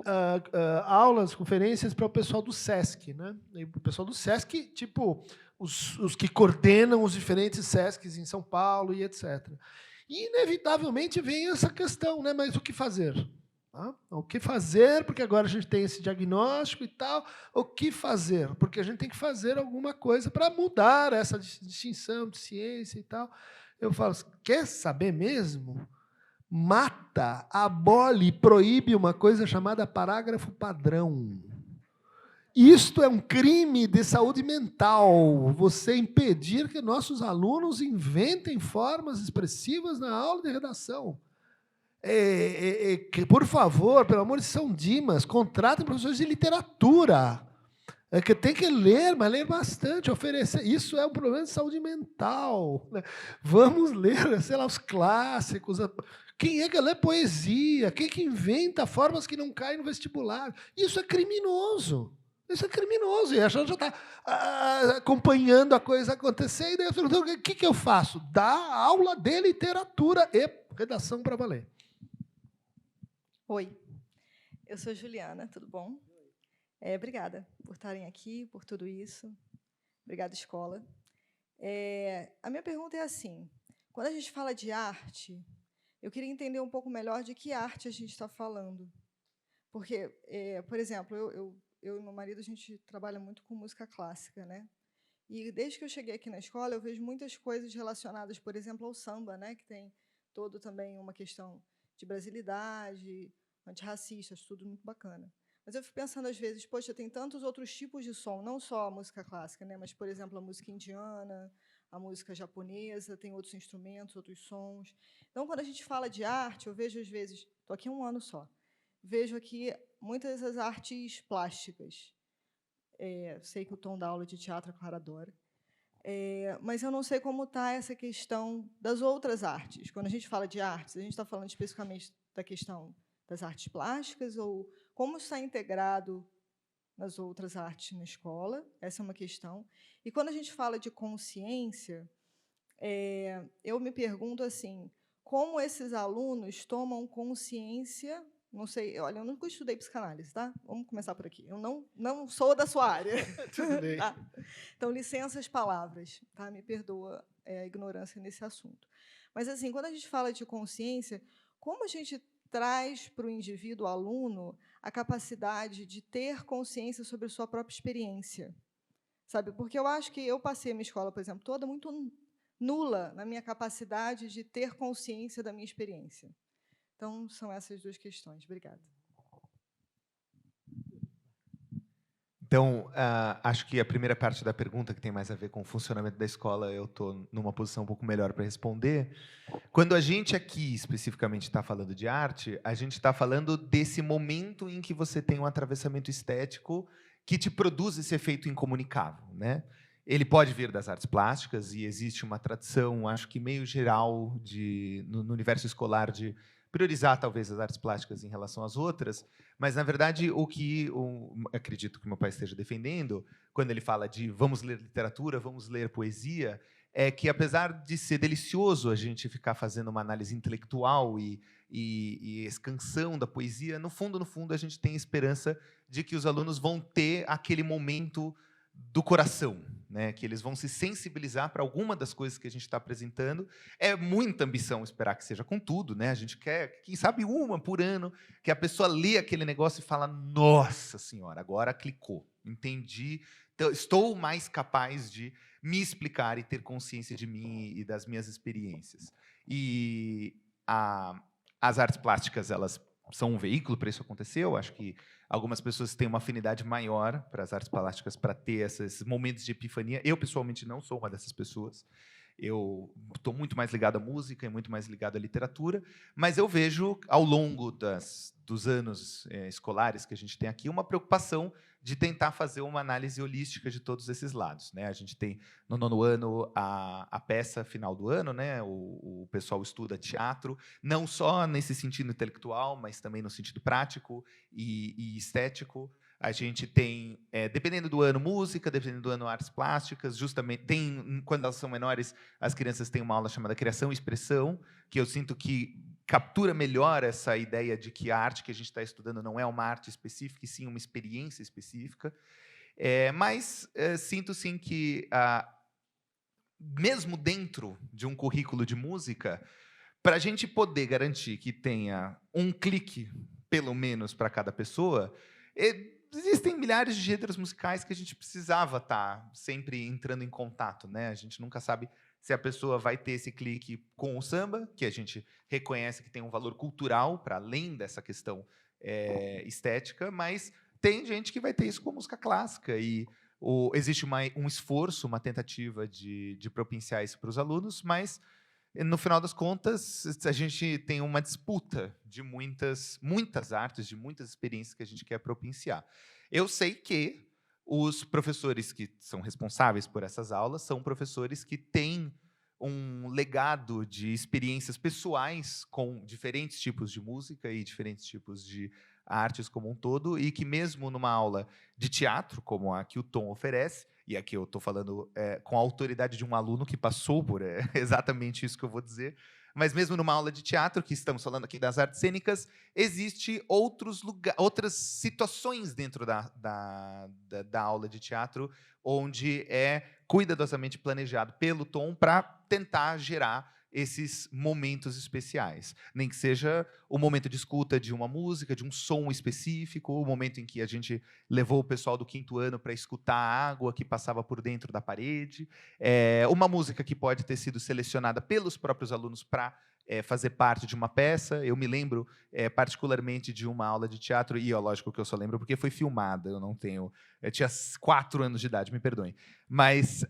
aulas, conferências para o pessoal do SESC. Né? E o pessoal do SESC, tipo, os que coordenam os diferentes SESCs em São Paulo e etc. E, inevitavelmente, vem essa questão, né? Mas o que fazer? Tá? O que fazer, porque agora a gente tem esse diagnóstico e tal. O que fazer? Porque a gente tem que fazer alguma coisa para mudar essa distinção de ciência e tal. Eu falo, quer saber mesmo? Mata, abole, proíbe uma coisa chamada parágrafo padrão. Isto é um crime de saúde mental, você impedir que nossos alunos inventem formas expressivas na aula de redação. Por favor, pelo amor de São Dimas, contratem professores de literatura. Que tem que ler, mas ler bastante, oferecer. Isso é um problema de saúde mental. Né? Vamos ler, sei lá, os clássicos. Quem é que lê poesia? Quem é que inventa formas que não caem no vestibular? Isso é criminoso. Isso é criminoso. E a gente já está acompanhando a coisa acontecer. E daí eu pergunto, o que eu faço? Dá aula de literatura e redação para valer. Oi, eu sou Juliana, tudo bom? Obrigada por estarem aqui, por tudo isso. Obrigada, escola. A minha pergunta é assim, quando a gente fala de arte, eu queria entender um pouco melhor de que arte a gente está falando. Porque, por exemplo, eu e meu marido, a gente trabalha muito com música clássica, né? E desde que eu cheguei aqui na escola, eu vejo muitas coisas relacionadas, por exemplo, ao samba, né? Que tem todo também uma questão de brasilidade, antirracistas, tudo muito bacana. Mas eu fico pensando, às vezes, poxa, tem tantos outros tipos de som, não só a música clássica, né? Mas, por exemplo, a música indiana, a música japonesa, tem outros instrumentos, outros sons. Então, quando a gente fala de arte, eu vejo, às vezes, estou aqui 1 ano só, vejo aqui muitas das artes plásticas. Sei que o Tom dá aula de teatro, a Clara adora. Mas eu não sei como está essa questão das outras artes. Quando a gente fala de artes, a gente está falando especificamente da questão das artes plásticas ou como está integrado nas outras artes na escola? Essa é uma questão. E quando a gente fala de consciência, eu me pergunto assim, como esses alunos tomam consciência. Não sei, olha, eu nunca estudei psicanálise, tá? Vamos começar por aqui. Eu não sou da sua área. Tudo bem. Tá? Então, licença as palavras, tá? Me perdoa a ignorância nesse assunto. Mas, assim, quando a gente fala de consciência, como a gente traz para o indivíduo, aluno, a capacidade de ter consciência sobre a sua própria experiência? Sabe? Porque eu acho que eu passei a minha escola, por exemplo, toda muito nula na minha capacidade de ter consciência da minha experiência. Então, são essas duas questões. Obrigada. Então, acho que a primeira parte da pergunta, que tem mais a ver com o funcionamento da escola, eu estou numa posição um pouco melhor para responder. Quando a gente aqui, especificamente, está falando de arte, a gente está falando desse momento em que você tem um atravessamento estético que te produz esse efeito incomunicável, né? Ele pode vir das artes plásticas, e existe uma tradição, acho que meio geral, no universo escolar, de priorizar, talvez, as artes plásticas em relação às outras, mas, na verdade, o que acredito que meu pai esteja defendendo, quando ele fala de vamos ler literatura, vamos ler poesia, é que, apesar de ser delicioso a gente ficar fazendo uma análise intelectual e expansão da poesia, no fundo, a gente tem esperança de que os alunos vão ter aquele momento do coração, né? Que eles vão se sensibilizar para alguma das coisas que a gente está apresentando. É muita ambição esperar que seja com tudo, né? A gente quer, quem sabe, uma por ano, que a pessoa lê aquele negócio e fala: nossa senhora, agora clicou, entendi, estou mais capaz de me explicar e ter consciência de mim e das minhas experiências. E as artes plásticas, elas são um veículo para isso acontecer. Eu acho que algumas pessoas têm uma afinidade maior para as artes plásticas, para ter esses momentos de epifania. Eu, pessoalmente, não sou uma dessas pessoas. Eu estou muito mais ligado à música e muito mais ligado à literatura, mas eu vejo, ao longo dos anos escolares que a gente tem aqui, uma preocupação de tentar fazer uma análise holística de todos esses lados, né? A gente tem, no 9º ano, a peça final do ano, né? O pessoal estuda teatro, não só nesse sentido intelectual, mas também no sentido prático e estético. A gente tem, dependendo do ano, música, dependendo do ano, artes plásticas. Justamente, quando elas são menores, as crianças têm uma aula chamada Criação e Expressão, que eu sinto que captura melhor essa ideia de que a arte que a gente está estudando não é uma arte específica, e sim uma experiência específica. Mas sinto, sim, que, mesmo dentro de um currículo de música, para a gente poder garantir que tenha um clique, pelo menos, para cada pessoa, existem milhares de gêneros musicais que a gente precisava estar sempre entrando em contato, né? A gente nunca sabe se a pessoa vai ter esse clique com o samba, que a gente reconhece que tem um valor cultural, para além dessa questão estética, mas tem gente que vai ter isso com música clássica, e existe um esforço, uma tentativa de propiciar isso para os alunos, mas, no final das contas, a gente tem uma disputa de muitas artes, de muitas experiências que a gente quer propiciar. Eu sei que os professores que são responsáveis por essas aulas são professores que têm um legado de experiências pessoais com diferentes tipos de música e diferentes tipos de artes como um todo, e que, mesmo numa aula de teatro, como a que o Tom oferece, e aqui eu estou falando com a autoridade de um aluno que passou por exatamente isso que eu vou dizer, mas mesmo numa aula de teatro, que estamos falando aqui das artes cênicas, existe outras situações dentro da aula de teatro, onde é cuidadosamente planejado pelo Tom para tentar gerar esses momentos especiais. Nem que seja o momento de escuta de uma música, de um som específico, o momento em que a gente levou o pessoal do 5º ano para escutar a água que passava por dentro da parede, uma música que pode ter sido selecionada pelos próprios alunos para fazer parte de uma peça. Eu me lembro particularmente de uma aula de teatro, e lógico que eu só lembro porque foi filmada, eu tinha 4 anos de idade, me perdoem, mas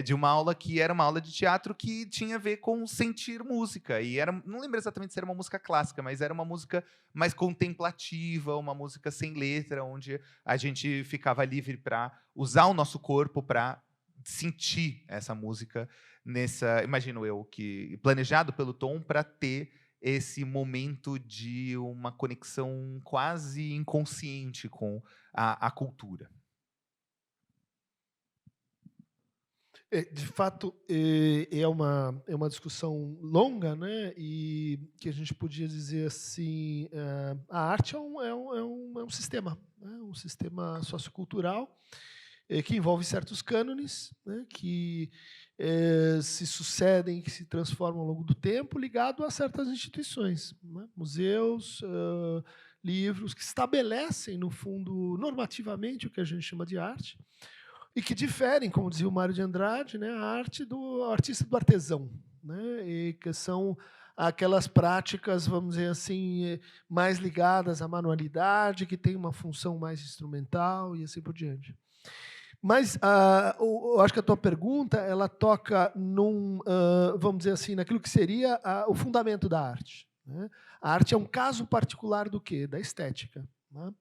de uma aula que era uma aula de teatro que tinha a ver com sentir música, e não lembro exatamente se era uma música clássica, mas era uma música mais contemplativa, uma música sem letra, onde a gente ficava livre para usar o nosso corpo para sentir essa música imagino eu, que planejado pelo Tom para ter esse momento de uma conexão quase inconsciente com a cultura. De fato, é uma discussão longa, né? E que a gente podia dizer assim, a arte é um sistema, né? Um sistema sociocultural que envolve certos cânones, né? Que se sucedem, que se transformam ao longo do tempo, ligado a certas instituições, né? Museus, livros, que estabelecem, no fundo, normativamente, o que a gente chama de arte, e que diferem, como dizia o Mário de Andrade, né, a arte do artista do artesão, né, e que são aquelas práticas, vamos dizer assim, mais ligadas à manualidade, que tem uma função mais instrumental e assim por diante. Mas eu acho que a tua pergunta ela toca vamos dizer assim, naquilo que seria o fundamento da arte, né? A arte é um caso particular do quê? Da estética, né?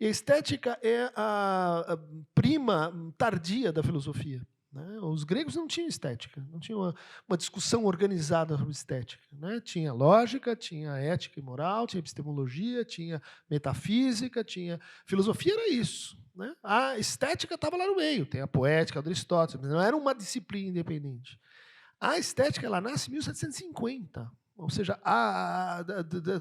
E a estética é a prima tardia da filosofia, né? Os gregos não tinham estética, não tinham uma discussão organizada sobre estética, né? Tinha lógica, tinha ética e moral, tinha epistemologia, tinha metafísica, tinha... Filosofia era isso, né? A estética estava lá no meio, tem a poética do Aristóteles, não era uma disciplina independente. A estética ela nasce em 1750, ou seja,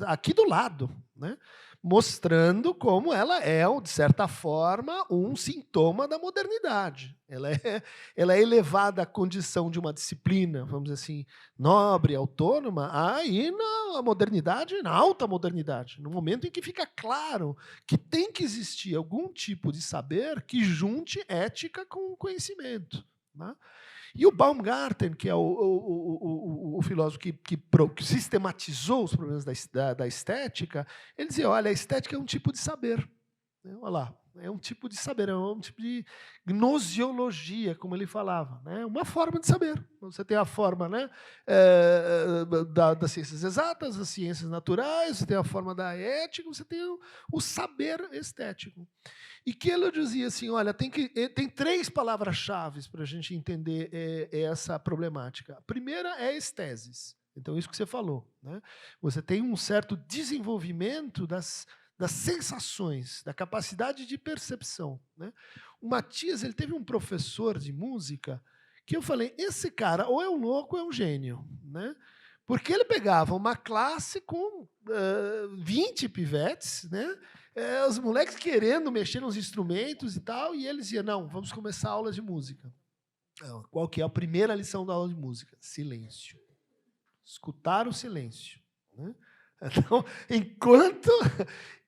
aqui do lado, né? Mostrando como ela é, de certa forma, um sintoma da modernidade. Ela é elevada à condição de uma disciplina, vamos dizer assim, nobre, autônoma, aí na modernidade, na alta modernidade, no momento em que fica claro que tem que existir algum tipo de saber que junte ética com conhecimento, né? E o Baumgarten, que é o filósofo que sistematizou os problemas da estética, ele dizia, olha, a estética é um tipo de saber. Olha lá, é um tipo de saber, é um tipo de gnosiologia, como ele falava, né? Uma forma de saber. Você tem a forma, né, das ciências exatas, das ciências naturais, você tem a forma da ética, você tem o saber estético. E que ele dizia assim, olha, tem 3 palavras-chave para a gente entender essa problemática. A primeira é esteses. Então, isso que você falou, né? Você tem um certo desenvolvimento das sensações, da capacidade de percepção, né? O Matias ele teve um professor de música que eu falei, esse cara ou é um louco ou é um gênio, né? Porque ele pegava uma classe com 20 pivetes, né? Os moleques querendo mexer nos instrumentos e tal, e eles diziam, não, vamos começar a aula de música. Qual que é a primeira lição da aula de música? Silêncio. Escutar o silêncio, né? Então, enquanto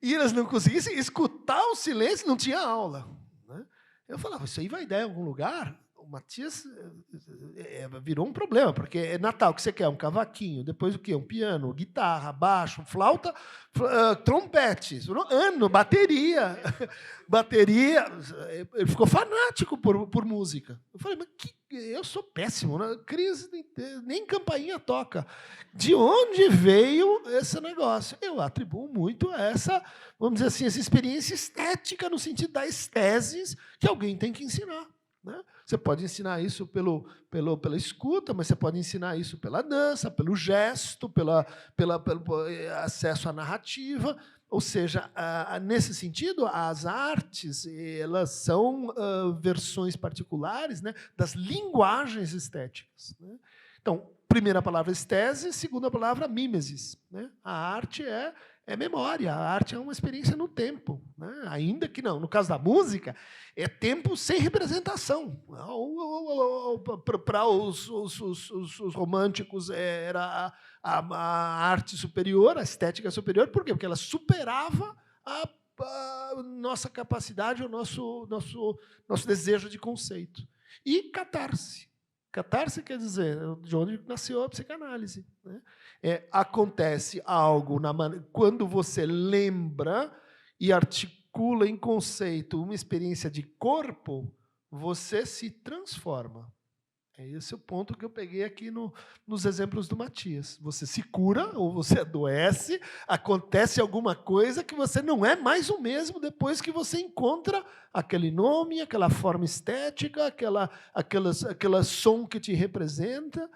eles não conseguissem escutar o silêncio, não tinha aula, né? Eu falava, isso aí vai dar em algum lugar? O Matias virou um problema, porque é Natal, o que você quer? Um cavaquinho, depois o quê? Um piano, guitarra, baixo, flauta, trompete, bateria. Bateria. Ele ficou fanático por música. Eu falei, mas eu sou péssimo, né? Cris nem campainha toca. De onde veio esse negócio? Eu atribuo muito a essa, vamos dizer assim, essa experiência estética, no sentido das teses que alguém tem que ensinar, né? Você pode ensinar isso pela escuta, mas você pode ensinar isso pela dança, pelo gesto, pelo acesso à narrativa. Ou seja, nesse sentido, as artes elas são versões particulares, né, das linguagens estéticas, né? Então, primeira palavra estese, segunda palavra mimesis, né? A arte é memória, a arte é uma experiência no tempo, né? Ainda que não. No caso da música, é tempo sem representação. Para os românticos era a arte superior, a estética superior. Por quê? Porque ela superava a nossa capacidade, o nosso desejo de conceito. E catarse. Catarse quer dizer de onde nasceu a psicanálise, né? Acontece algo quando você lembra e articula em conceito uma experiência de corpo, você se transforma. É esse o ponto que eu peguei aqui nos exemplos do Matias. Você se cura ou você adoece, acontece alguma coisa que você não é mais o mesmo depois que você encontra aquele nome, aquela forma estética, aquela som que te representa.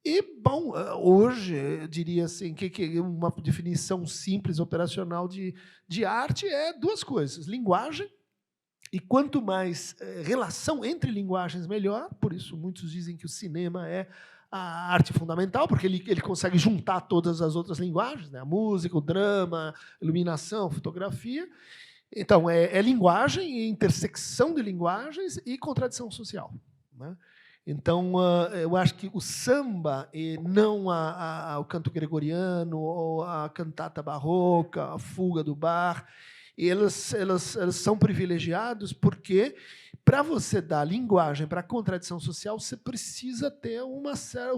E, bom, hoje, eu diria assim, que uma definição simples, operacional de arte é duas coisas: linguagem. E quanto mais relação entre linguagens, melhor. Por isso, muitos dizem que o cinema é a arte fundamental, porque ele consegue juntar todas as outras linguagens, né? A música, o drama, iluminação, fotografia. Então, é linguagem, intersecção de linguagens e contradição social, né? Então, eu acho que o samba, e não o canto gregoriano, ou a cantata barroca, a fuga do bar, eles são privilegiados porque, para você dar linguagem para a contradição social, você precisa ter um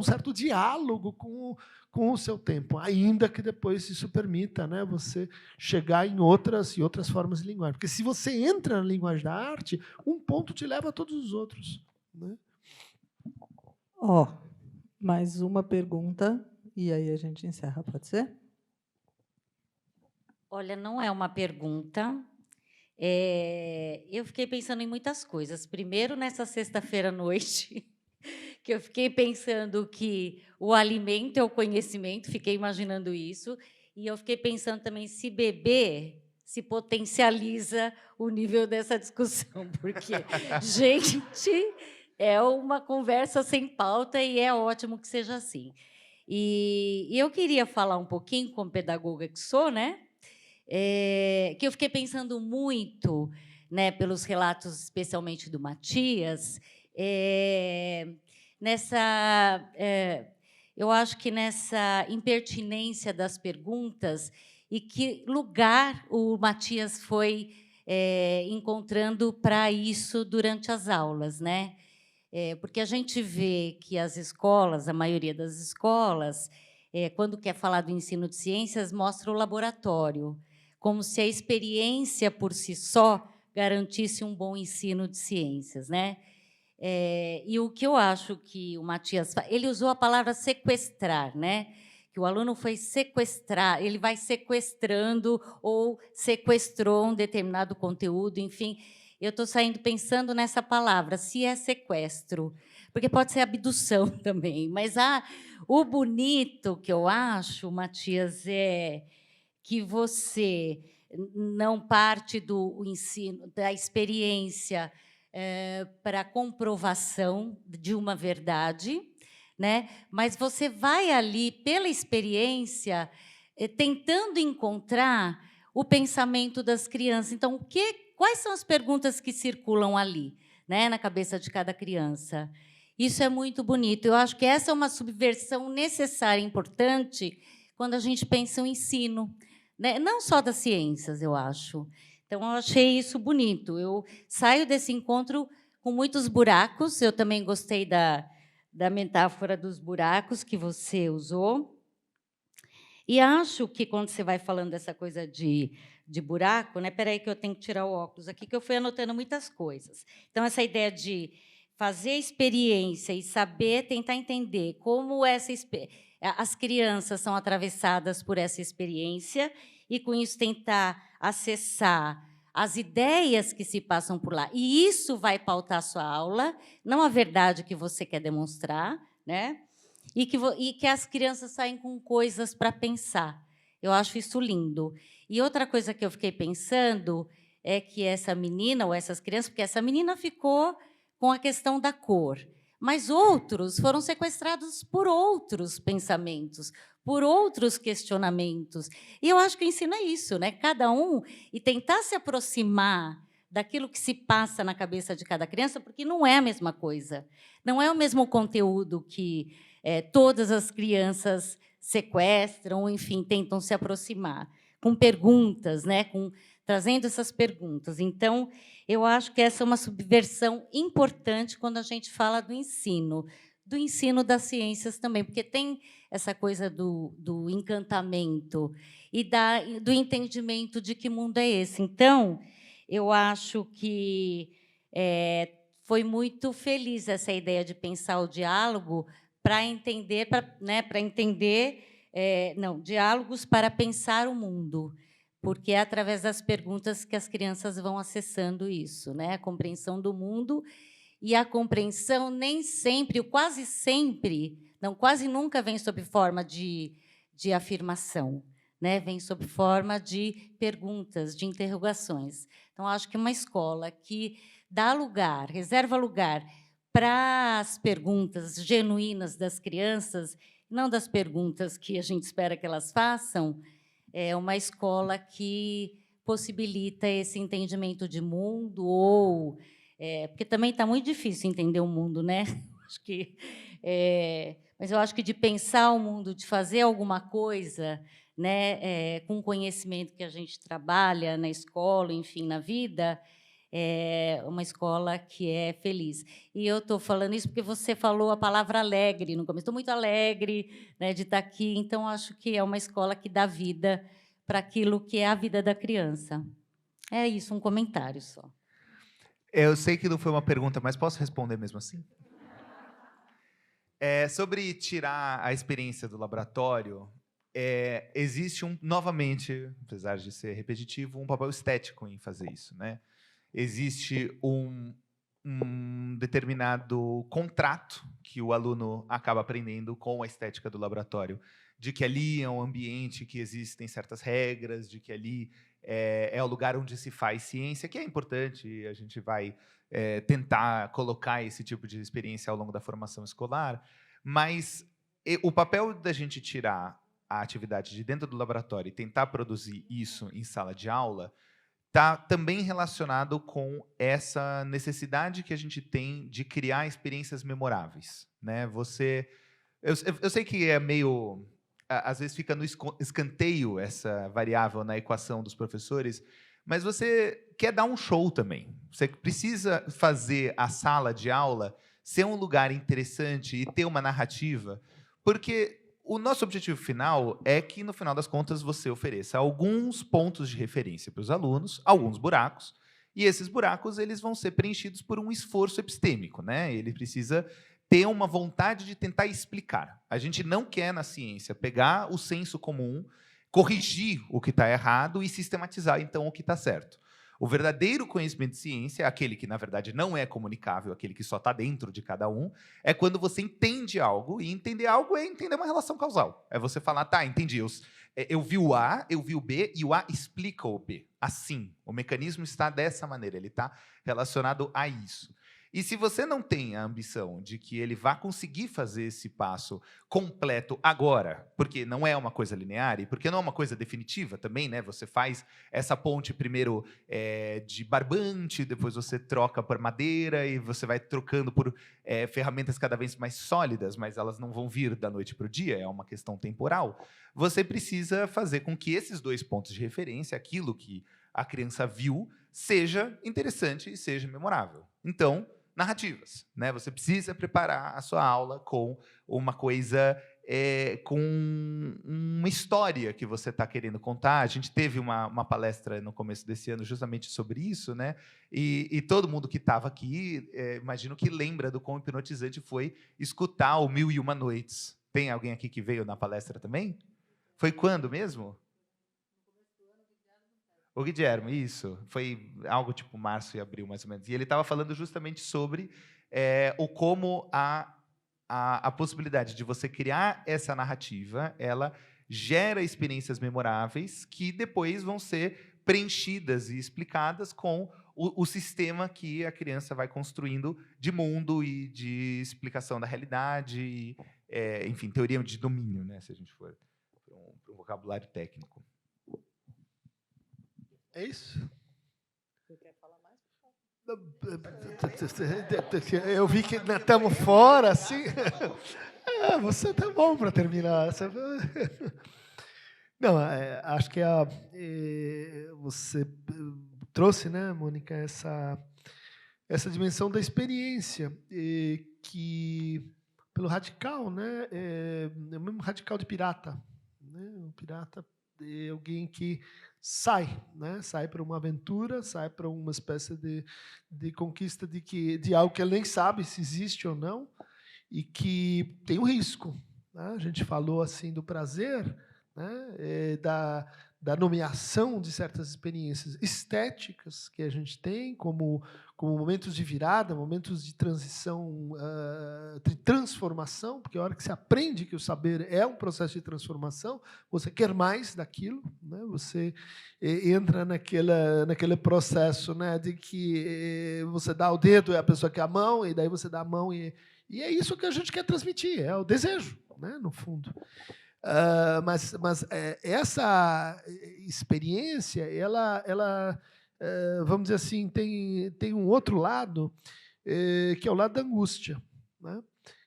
certo diálogo com o seu tempo, ainda que depois isso permita, né, você chegar em outras formas de linguagem. Porque se você entra na linguagem da arte, um ponto te leva a todos os outros, né? Mais uma pergunta, e aí a gente encerra, pode ser? Olha, não é uma pergunta. Eu fiquei pensando em muitas coisas. Primeiro, nessa sexta-feira à noite, que eu fiquei pensando que o alimento é o conhecimento, fiquei imaginando isso, e eu fiquei pensando também se beber se potencializa o nível dessa discussão, porque, gente, é uma conversa sem pauta e é ótimo que seja assim. E eu queria falar um pouquinho, como pedagoga que sou, né? Que eu fiquei pensando muito, né, pelos relatos, especialmente do Matias, eu acho que nessa impertinência das perguntas e que lugar o Matias foi encontrando para isso durante as aulas, né? Porque a gente vê que as escolas, a maioria das escolas, quando quer falar do ensino de ciências, mostra o laboratório, como se a experiência por si só garantisse um bom ensino de ciências, né? E o que eu acho que o Matias ele usou a palavra sequestrar, né? Que o aluno foi sequestrar, ele vai sequestrando ou sequestrou um determinado conteúdo, enfim. Eu estou saindo pensando nessa palavra, se é sequestro, porque pode ser abdução também. Mas o bonito que eu acho, Matias, é que você não parte do ensino, da experiência para a comprovação de uma verdade, né? Mas você vai ali, pela experiência, tentando encontrar o pensamento das crianças. Então, quais são as perguntas que circulam ali, né, na cabeça de cada criança? Isso é muito bonito. Eu acho que essa é uma subversão necessária, importante, quando a gente pensa no ensino, né? Não só das ciências, eu acho. Então, eu achei isso bonito. Eu saio desse encontro com muitos buracos. Eu também gostei da metáfora dos buracos que você usou. E acho que, quando você vai falando dessa coisa de buraco, né? Espera aí que eu tenho que tirar o óculos aqui, que eu fui anotando muitas coisas. Então, essa ideia de fazer a experiência e saber, tentar entender como as crianças são atravessadas por essa experiência e, com isso, tentar acessar as ideias que se passam por lá. E isso vai pautar a sua aula, não a verdade que você quer demonstrar, né? E que as crianças saem com coisas para pensar. Eu acho isso lindo. E outra coisa que eu fiquei pensando é que essa menina, ou essas crianças, porque essa menina ficou com a questão da cor, mas outros foram sequestrados por outros pensamentos, por outros questionamentos. E eu acho que o ensino é isso, né? Cada um, e tentar se aproximar daquilo que se passa na cabeça de cada criança, porque não é a mesma coisa. Não é o mesmo conteúdo que todas as crianças sequestram, enfim, tentam se aproximar, com perguntas, né? Trazendo essas perguntas. Então, eu acho que essa é uma subversão importante quando a gente fala do ensino das ciências também, porque tem essa coisa do encantamento e do entendimento de que mundo é esse. Então, eu acho que foi muito feliz essa ideia de pensar o diálogo para entender, diálogos para pensar o mundo, porque é através das perguntas que as crianças vão acessando isso, né? A compreensão do mundo, e a compreensão nem sempre, quase sempre, não, quase nunca vem sob forma de afirmação, né? Vem sob forma de perguntas, de interrogações. Então, acho que uma escola que dá lugar, reserva lugar para as perguntas genuínas das crianças, não das perguntas que a gente espera que elas façam, é uma escola que possibilita esse entendimento de mundo, porque também está muito difícil entender o mundo, né? Acho que, mas eu acho que de pensar o mundo, de fazer alguma coisa, né, com o conhecimento que a gente trabalha na escola, enfim, na vida, é uma escola que é feliz. E eu estou falando isso porque você falou a palavra alegre no começo. Estou muito alegre, né, de estar aqui, então acho que é uma escola que dá vida para aquilo que é a vida da criança. É isso, um comentário só. Eu sei que não foi uma pergunta, mas posso responder mesmo assim? Sobre tirar a experiência do laboratório, existe, novamente, apesar de ser repetitivo, um papel estético em fazer isso, né? Existe um determinado contrato que o aluno acaba aprendendo com a estética do laboratório, de que ali é um ambiente que existem certas regras, de que ali é o lugar onde se faz ciência, que é importante, e a gente vai tentar colocar esse tipo de experiência ao longo da formação escolar, mas o papel da gente tirar a atividade de dentro do laboratório e tentar produzir isso em sala de aula está também relacionado com essa necessidade que a gente tem de criar experiências memoráveis, né? Eu sei que é meio... Às vezes fica no escanteio essa variável na equação dos professores, mas você quer dar um show também. Você precisa fazer a sala de aula ser um lugar interessante e ter uma narrativa, porque o nosso objetivo final é que, no final das contas, você ofereça alguns pontos de referência para os alunos, alguns buracos, e esses buracos eles vão ser preenchidos por um esforço epistêmico, né? Ele precisa ter uma vontade de tentar explicar. A gente não quer, na ciência, pegar o senso comum, corrigir o que está errado e sistematizar, então, o que está certo. O verdadeiro conhecimento de ciência, aquele que, na verdade, não é comunicável, aquele que só está dentro de cada um, é quando você entende algo, e entender algo é entender uma relação causal. É você falar, tá, entendi, eu vi o A, eu vi o B, e o A explica o B. Assim, o mecanismo está dessa maneira, ele está relacionado a isso. E se você não tem a ambição de que ele vá conseguir fazer esse passo completo agora, porque não é uma coisa linear e porque não é uma coisa definitiva também, né? Você faz essa ponte primeiro de barbante, depois você troca por madeira e você vai trocando por ferramentas cada vez mais sólidas, mas elas não vão vir da noite para o dia, é uma questão temporal. Você precisa fazer com que esses dois pontos de referência, aquilo que a criança viu, seja interessante e seja memorável. Então, narrativas, né? Você precisa preparar a sua aula com uma coisa, com uma história que você está querendo contar. A gente teve uma palestra no começo desse ano justamente sobre isso, né? E todo mundo que estava aqui, imagino que lembra do quão hipnotizante foi escutar o 1001 Noites. Tem alguém aqui que veio na palestra também? Foi quando mesmo? O Guilherme, isso. Foi algo tipo março e abril, mais ou menos. E ele estava falando justamente sobre como a possibilidade de você criar essa narrativa, ela gera experiências memoráveis que depois vão ser preenchidas e explicadas com o sistema que a criança vai construindo de mundo e de explicação da realidade, e, enfim, teoria de domínio, né, se a gente for para um vocabulário técnico. É isso? Você quer falar mais? Eu vi que estamos fora, assim. Você está bom para terminar. Não, acho que você trouxe, né, Mônica, essa dimensão da experiência, que, pelo radical, né, é o mesmo radical de pirata. Né? O pirata de alguém que sai, né? Sai para uma aventura, sai para uma espécie de conquista de algo que ele nem sabe se existe ou não, e que tem um risco, né? A gente falou assim do prazer, né? Da nomeação de certas experiências estéticas que a gente tem como momentos de virada, momentos de transição, de transformação, porque a hora que você aprende que o saber é um processo de transformação, você quer mais daquilo, né? Você entra naquele processo, né, de que você dá o dedo e a pessoa quer a mão, e daí você dá a mão, e é isso que a gente quer transmitir, é o desejo, né, no fundo. Mas essa experiência, ela vamos dizer assim, tem um outro lado, que é o lado da angústia, né?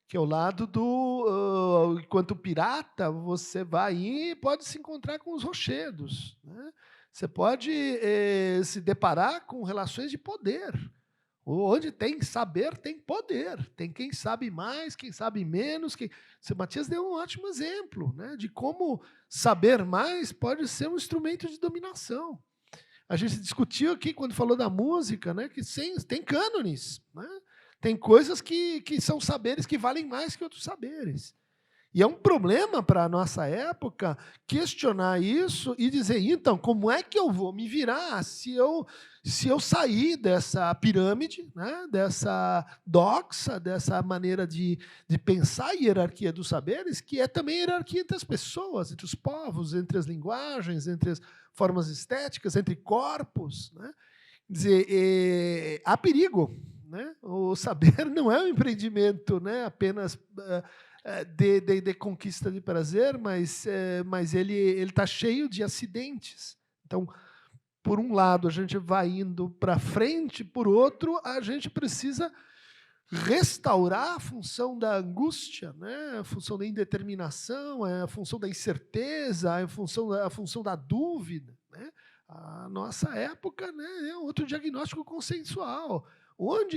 Que é o lado do... enquanto pirata, você vai e pode se encontrar com os rochedos, né? Você pode se deparar com relações de poder. Onde tem saber, tem poder. Tem quem sabe mais, quem sabe menos. O Matias deu um ótimo exemplo, né, de como saber mais pode ser um instrumento de dominação. A gente discutiu aqui, quando falou da música, né, que tem cânones. Né? Tem coisas que são saberes que valem mais que outros saberes. E é um problema para a nossa época questionar isso e dizer, então, como é que eu vou me virar se eu sair dessa pirâmide, né, dessa doxa, dessa maneira de pensar a hierarquia dos saberes, que é também a hierarquia entre as pessoas, entre os povos, entre as linguagens, entre as formas estéticas, entre corpos. Né? Quer dizer, há perigo. Né? O saber não é um empreendimento, né, apenas... de conquista de prazer, mas ele está cheio de acidentes. Então, por um lado, a gente vai indo para frente, por outro, a gente precisa restaurar a função da angústia, né? A função da indeterminação, a função da incerteza, a função da dúvida. Né? A nossa época, né, é outro diagnóstico consensual.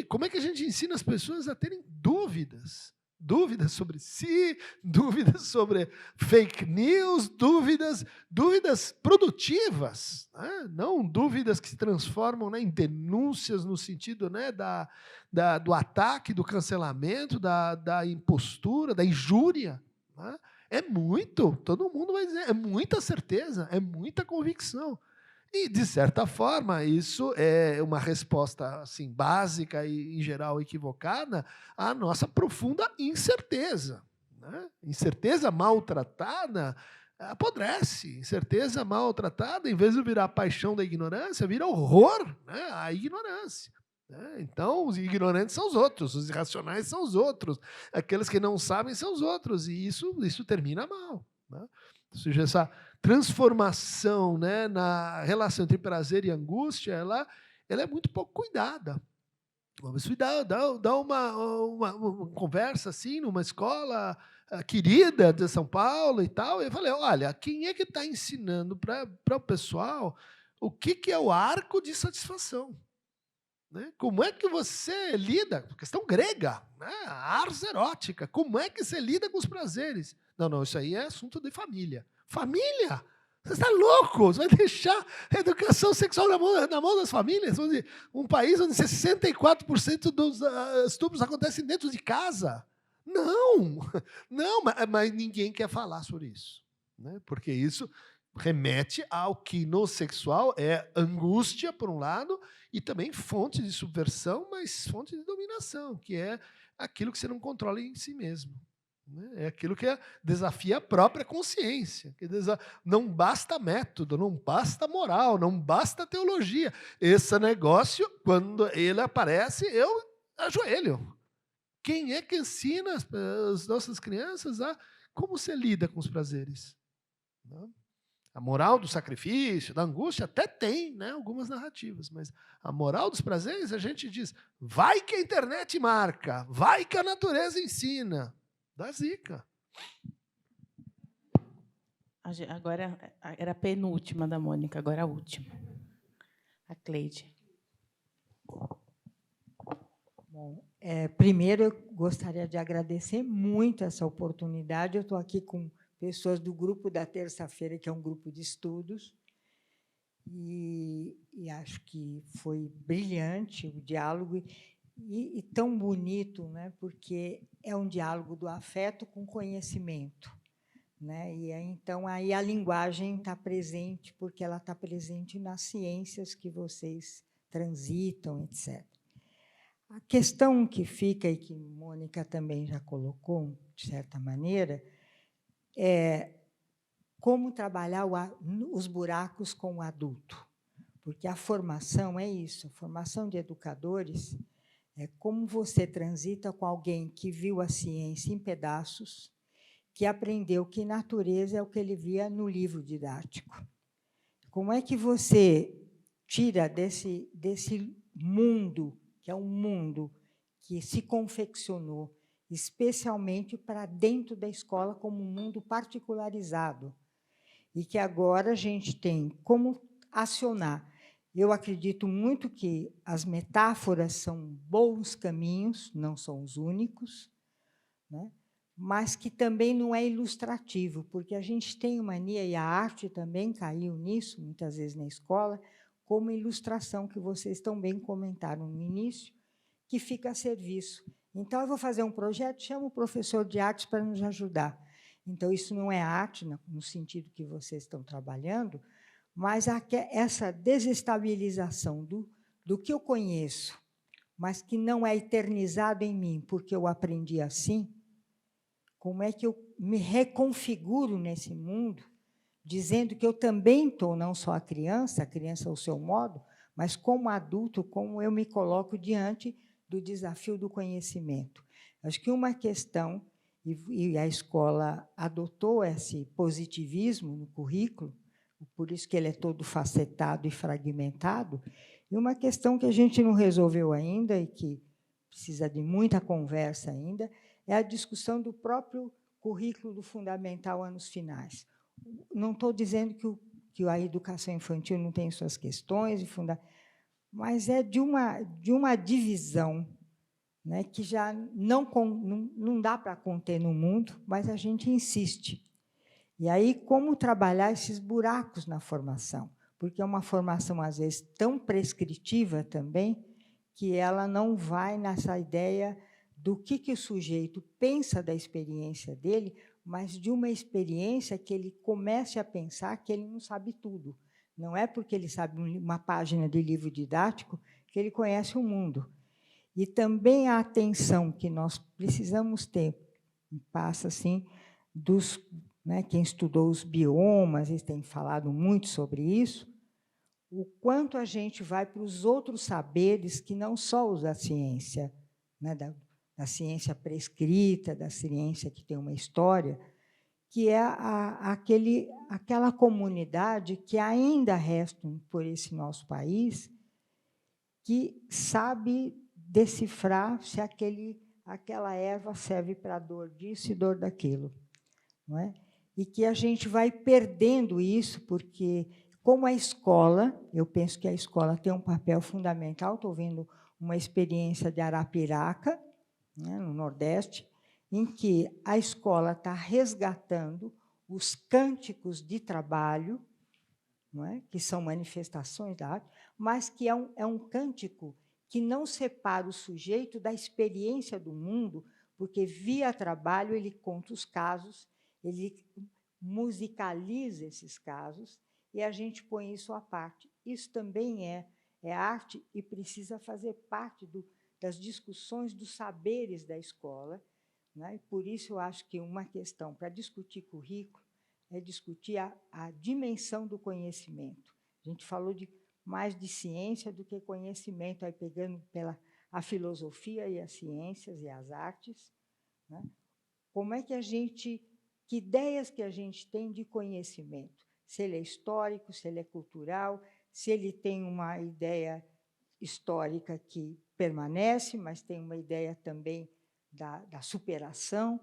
Como é que a gente ensina as pessoas a terem dúvidas? Dúvidas sobre si, dúvidas sobre fake news, dúvidas produtivas, né? Não dúvidas que se transformam, né, em denúncias no sentido, né, do ataque, do cancelamento, da impostura, da injúria. Né? Todo mundo vai dizer, é muita certeza, é muita convicção. E, de certa forma, isso é uma resposta assim, básica e, em geral, equivocada à nossa profunda incerteza. Né? Incerteza maltratada apodrece. Incerteza maltratada, em vez de virar paixão da ignorância, vira horror, né? A ignorância. Né? Então, os ignorantes são os outros, os irracionais são os outros, aqueles que não sabem são os outros, e isso termina mal. Né? Ou seja, essa transformação, né, na relação entre prazer e angústia, ela é muito pouco cuidada. Vamos dar uma conversa assim numa escola querida de São Paulo e tal. E eu falei, olha, quem é que está ensinando para o pessoal o que é o arco de satisfação? Né? Como é que você lida? Questão grega, né? A ars erótica. Como é que você lida com os prazeres? Não, isso aí é assunto de família. Família? Você está louco? Você vai deixar a educação sexual na mão das famílias? Um país onde 64% dos estupros acontecem dentro de casa? Não, mas ninguém quer falar sobre isso. Né? Porque isso remete ao que no sexual é angústia, por um lado, e também fonte de subversão, mas fonte de dominação, que é aquilo que você não controla em si mesmo. É aquilo que desafia a própria consciência. Não basta método, não basta moral, não basta teologia. Esse negócio, quando ele aparece, eu ajoelho. Quem é que ensina as nossas crianças a como se lida com os prazeres? A moral do sacrifício, da angústia, até tem, né, algumas narrativas, mas a moral dos prazeres, a gente diz, vai que a internet marca, vai que a natureza ensina. Da zica. Agora era a penúltima da Mônica, agora a última. A Cleide. Bom, primeiro eu gostaria de agradecer muito essa oportunidade. Eu estou aqui com pessoas do grupo da terça-feira, que é um grupo de estudos, e acho que foi brilhante o diálogo, e tão bonito, né? Porque é um diálogo do afeto com conhecimento. Né? E aí, então, aí a linguagem está presente, porque ela está presente nas ciências que vocês transitam, etc. A questão que fica, e que Mônica também já colocou, de certa maneira, é como trabalhar os buracos com o adulto. Porque a formação é isso, a formação de educadores é como você transita com alguém que viu a ciência em pedaços, que aprendeu que natureza é o que ele via no livro didático. Como é que você tira desse mundo, que é um mundo que se confeccionou especialmente para dentro da escola como um mundo particularizado, e que agora a gente tem como acionar? Eu acredito muito que as metáforas são bons caminhos, não são os únicos, né? Mas que também não é ilustrativo, porque a gente tem mania, e a arte também caiu nisso, muitas vezes na escola, como ilustração, que vocês também comentaram no início, que fica a serviço. Então, eu vou fazer um projeto, chamo o professor de artes para nos ajudar. Então, isso não é arte, no sentido que vocês estão trabalhando, mas essa desestabilização do que eu conheço, mas que não é eternizado em mim, porque eu aprendi assim. Como é que eu me reconfiguro nesse mundo, dizendo que eu também estou, não só a criança ao seu modo, mas como adulto, como eu me coloco diante do desafio do conhecimento. Acho que uma questão, e a escola adotou esse positivismo no currículo, por isso que ele é todo facetado e fragmentado, e uma questão que a gente não resolveu ainda e que precisa de muita conversa ainda, é a discussão do próprio currículo do fundamental anos finais. Não estou dizendo que a educação infantil não tem suas questões, mas é de uma divisão, né, que já não dá para conter no mundo, mas a gente insiste. E aí, como trabalhar esses buracos na formação? Porque é uma formação, às vezes, tão prescritiva também, que ela não vai nessa ideia do que o sujeito pensa da experiência dele, mas de uma experiência que ele comece a pensar que ele não sabe tudo. Não é porque ele sabe uma página de livro didático que ele conhece o mundo. E também a atenção que nós precisamos ter, passa assim, né, quem estudou os biomas, eles têm falado muito sobre isso, o quanto a gente vai para os outros saberes que não só os da ciência, né, da ciência prescrita, da ciência que tem uma história, que é aquela comunidade que ainda resta por esse nosso país, que sabe decifrar se aquela erva serve para dor disso e dor daquilo. Não é? E que a gente vai perdendo isso, porque, como a escola, eu penso que a escola tem um papel fundamental. Estou vendo uma experiência de Arapiraca, né, no Nordeste, em que a escola está resgatando os cânticos de trabalho, não é? Que são manifestações da arte, mas que é um cântico que não separa o sujeito da experiência do mundo, porque, via trabalho, ele conta os casos, ele musicaliza esses casos, e a gente põe isso à parte. Isso também é arte e precisa fazer parte das discussões dos saberes da escola, né? E por isso eu acho que uma questão para discutir currículo é discutir a dimensão do conhecimento. A gente falou mais de ciência do que conhecimento, aí pegando a filosofia e as ciências e as artes, né? Como é que que ideias que a gente tem de conhecimento? Se ele é histórico, se ele é cultural, se ele tem uma ideia histórica que permanece, mas tem uma ideia também da superação,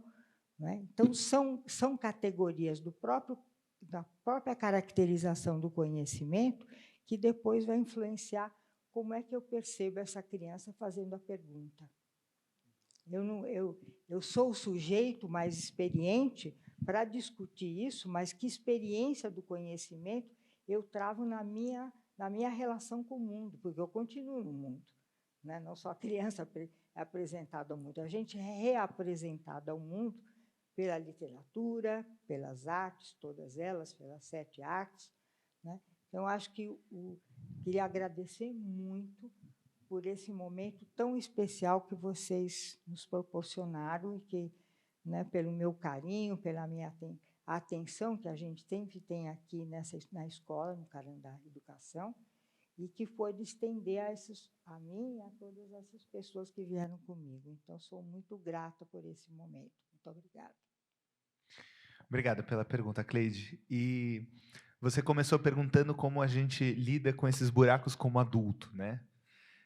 né? Então, são categorias da própria caracterização do conhecimento que depois vai influenciar como é que eu percebo essa criança fazendo a pergunta. Eu sou o sujeito mais experiente, para discutir isso, mas que experiência do conhecimento eu trago na minha relação com o mundo, porque eu continuo no mundo, né? Não só a criança é apresentada ao mundo, a gente é reapresentada ao mundo pela literatura, pelas artes, todas elas, pelas 7 artes, né? Então, acho que queria agradecer muito por esse momento tão especial que vocês nos proporcionaram e que, né, pelo meu carinho, pela minha atenção que a gente sempre tem aqui na escola, no Carandá Educação, e que foi de estender a mim e a todas essas pessoas que vieram comigo. Então, sou muito grata por esse momento. Muito obrigada. Obrigado pela pergunta, Cleide. E você começou perguntando como a gente lida com esses buracos como adulto, né?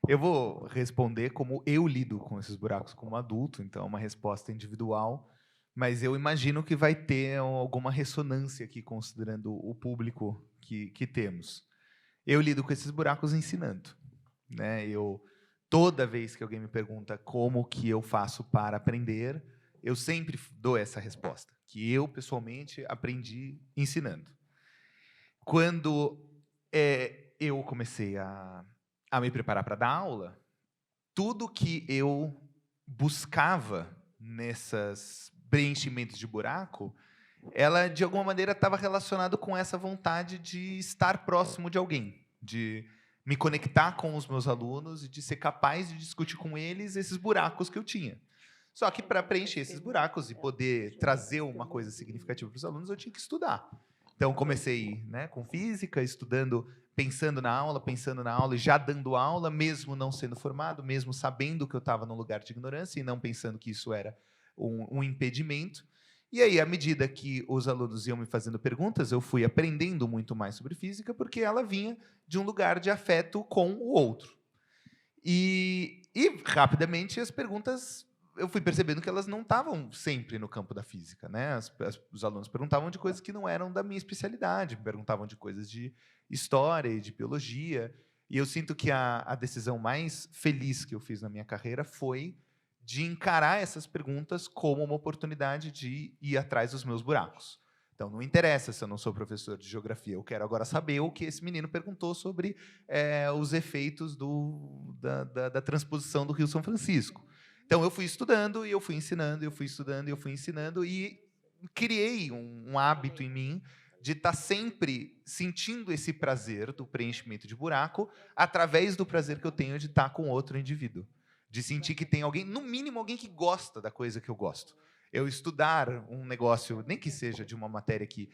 Eu vou responder como eu lido com esses buracos como adulto, então é uma resposta individual, mas eu imagino que vai ter alguma ressonância aqui, considerando o público que temos. Eu lido com esses buracos ensinando, né? Toda vez que alguém me pergunta como que eu faço para aprender, eu sempre dou essa resposta, que eu, pessoalmente, aprendi ensinando. Quando eu comecei a me preparar para dar aula, tudo que eu buscava nesses preenchimentos de buraco, ela, de alguma maneira, estava relacionado com essa vontade de estar próximo de alguém, de me conectar com os meus alunos e de ser capaz de discutir com eles esses buracos que eu tinha. Só que, para preencher esses buracos e poder trazer uma coisa significativa para os alunos, eu tinha que estudar. Então, comecei, né, com física, estudando, pensando na aula e já dando aula, mesmo não sendo formado, mesmo sabendo que eu estava num lugar de ignorância e não pensando que isso era um impedimento. E aí, à medida que os alunos iam me fazendo perguntas, eu fui aprendendo muito mais sobre física, porque ela vinha de um lugar de afeto com o outro. E rapidamente, as perguntas, eu fui percebendo que elas não estavam sempre no campo da física, né? Os alunos perguntavam de coisas que não eram da minha especialidade, perguntavam de coisas de história e de biologia. E eu sinto que a decisão mais feliz que eu fiz na minha carreira foi de encarar essas perguntas como uma oportunidade de ir atrás dos meus buracos. Então, não interessa se eu não sou professor de geografia, eu quero agora saber o que esse menino perguntou sobre os efeitos da transposição do Rio São Francisco. Então, eu fui estudando, e eu fui ensinando, eu fui estudando, e eu fui ensinando, e criei um hábito em mim de estar sempre sentindo esse prazer do preenchimento de buraco através do prazer que eu tenho de estar com outro indivíduo. De sentir que tem alguém, no mínimo, alguém que gosta da coisa que eu gosto. Eu estudar um negócio, nem que seja de uma matéria que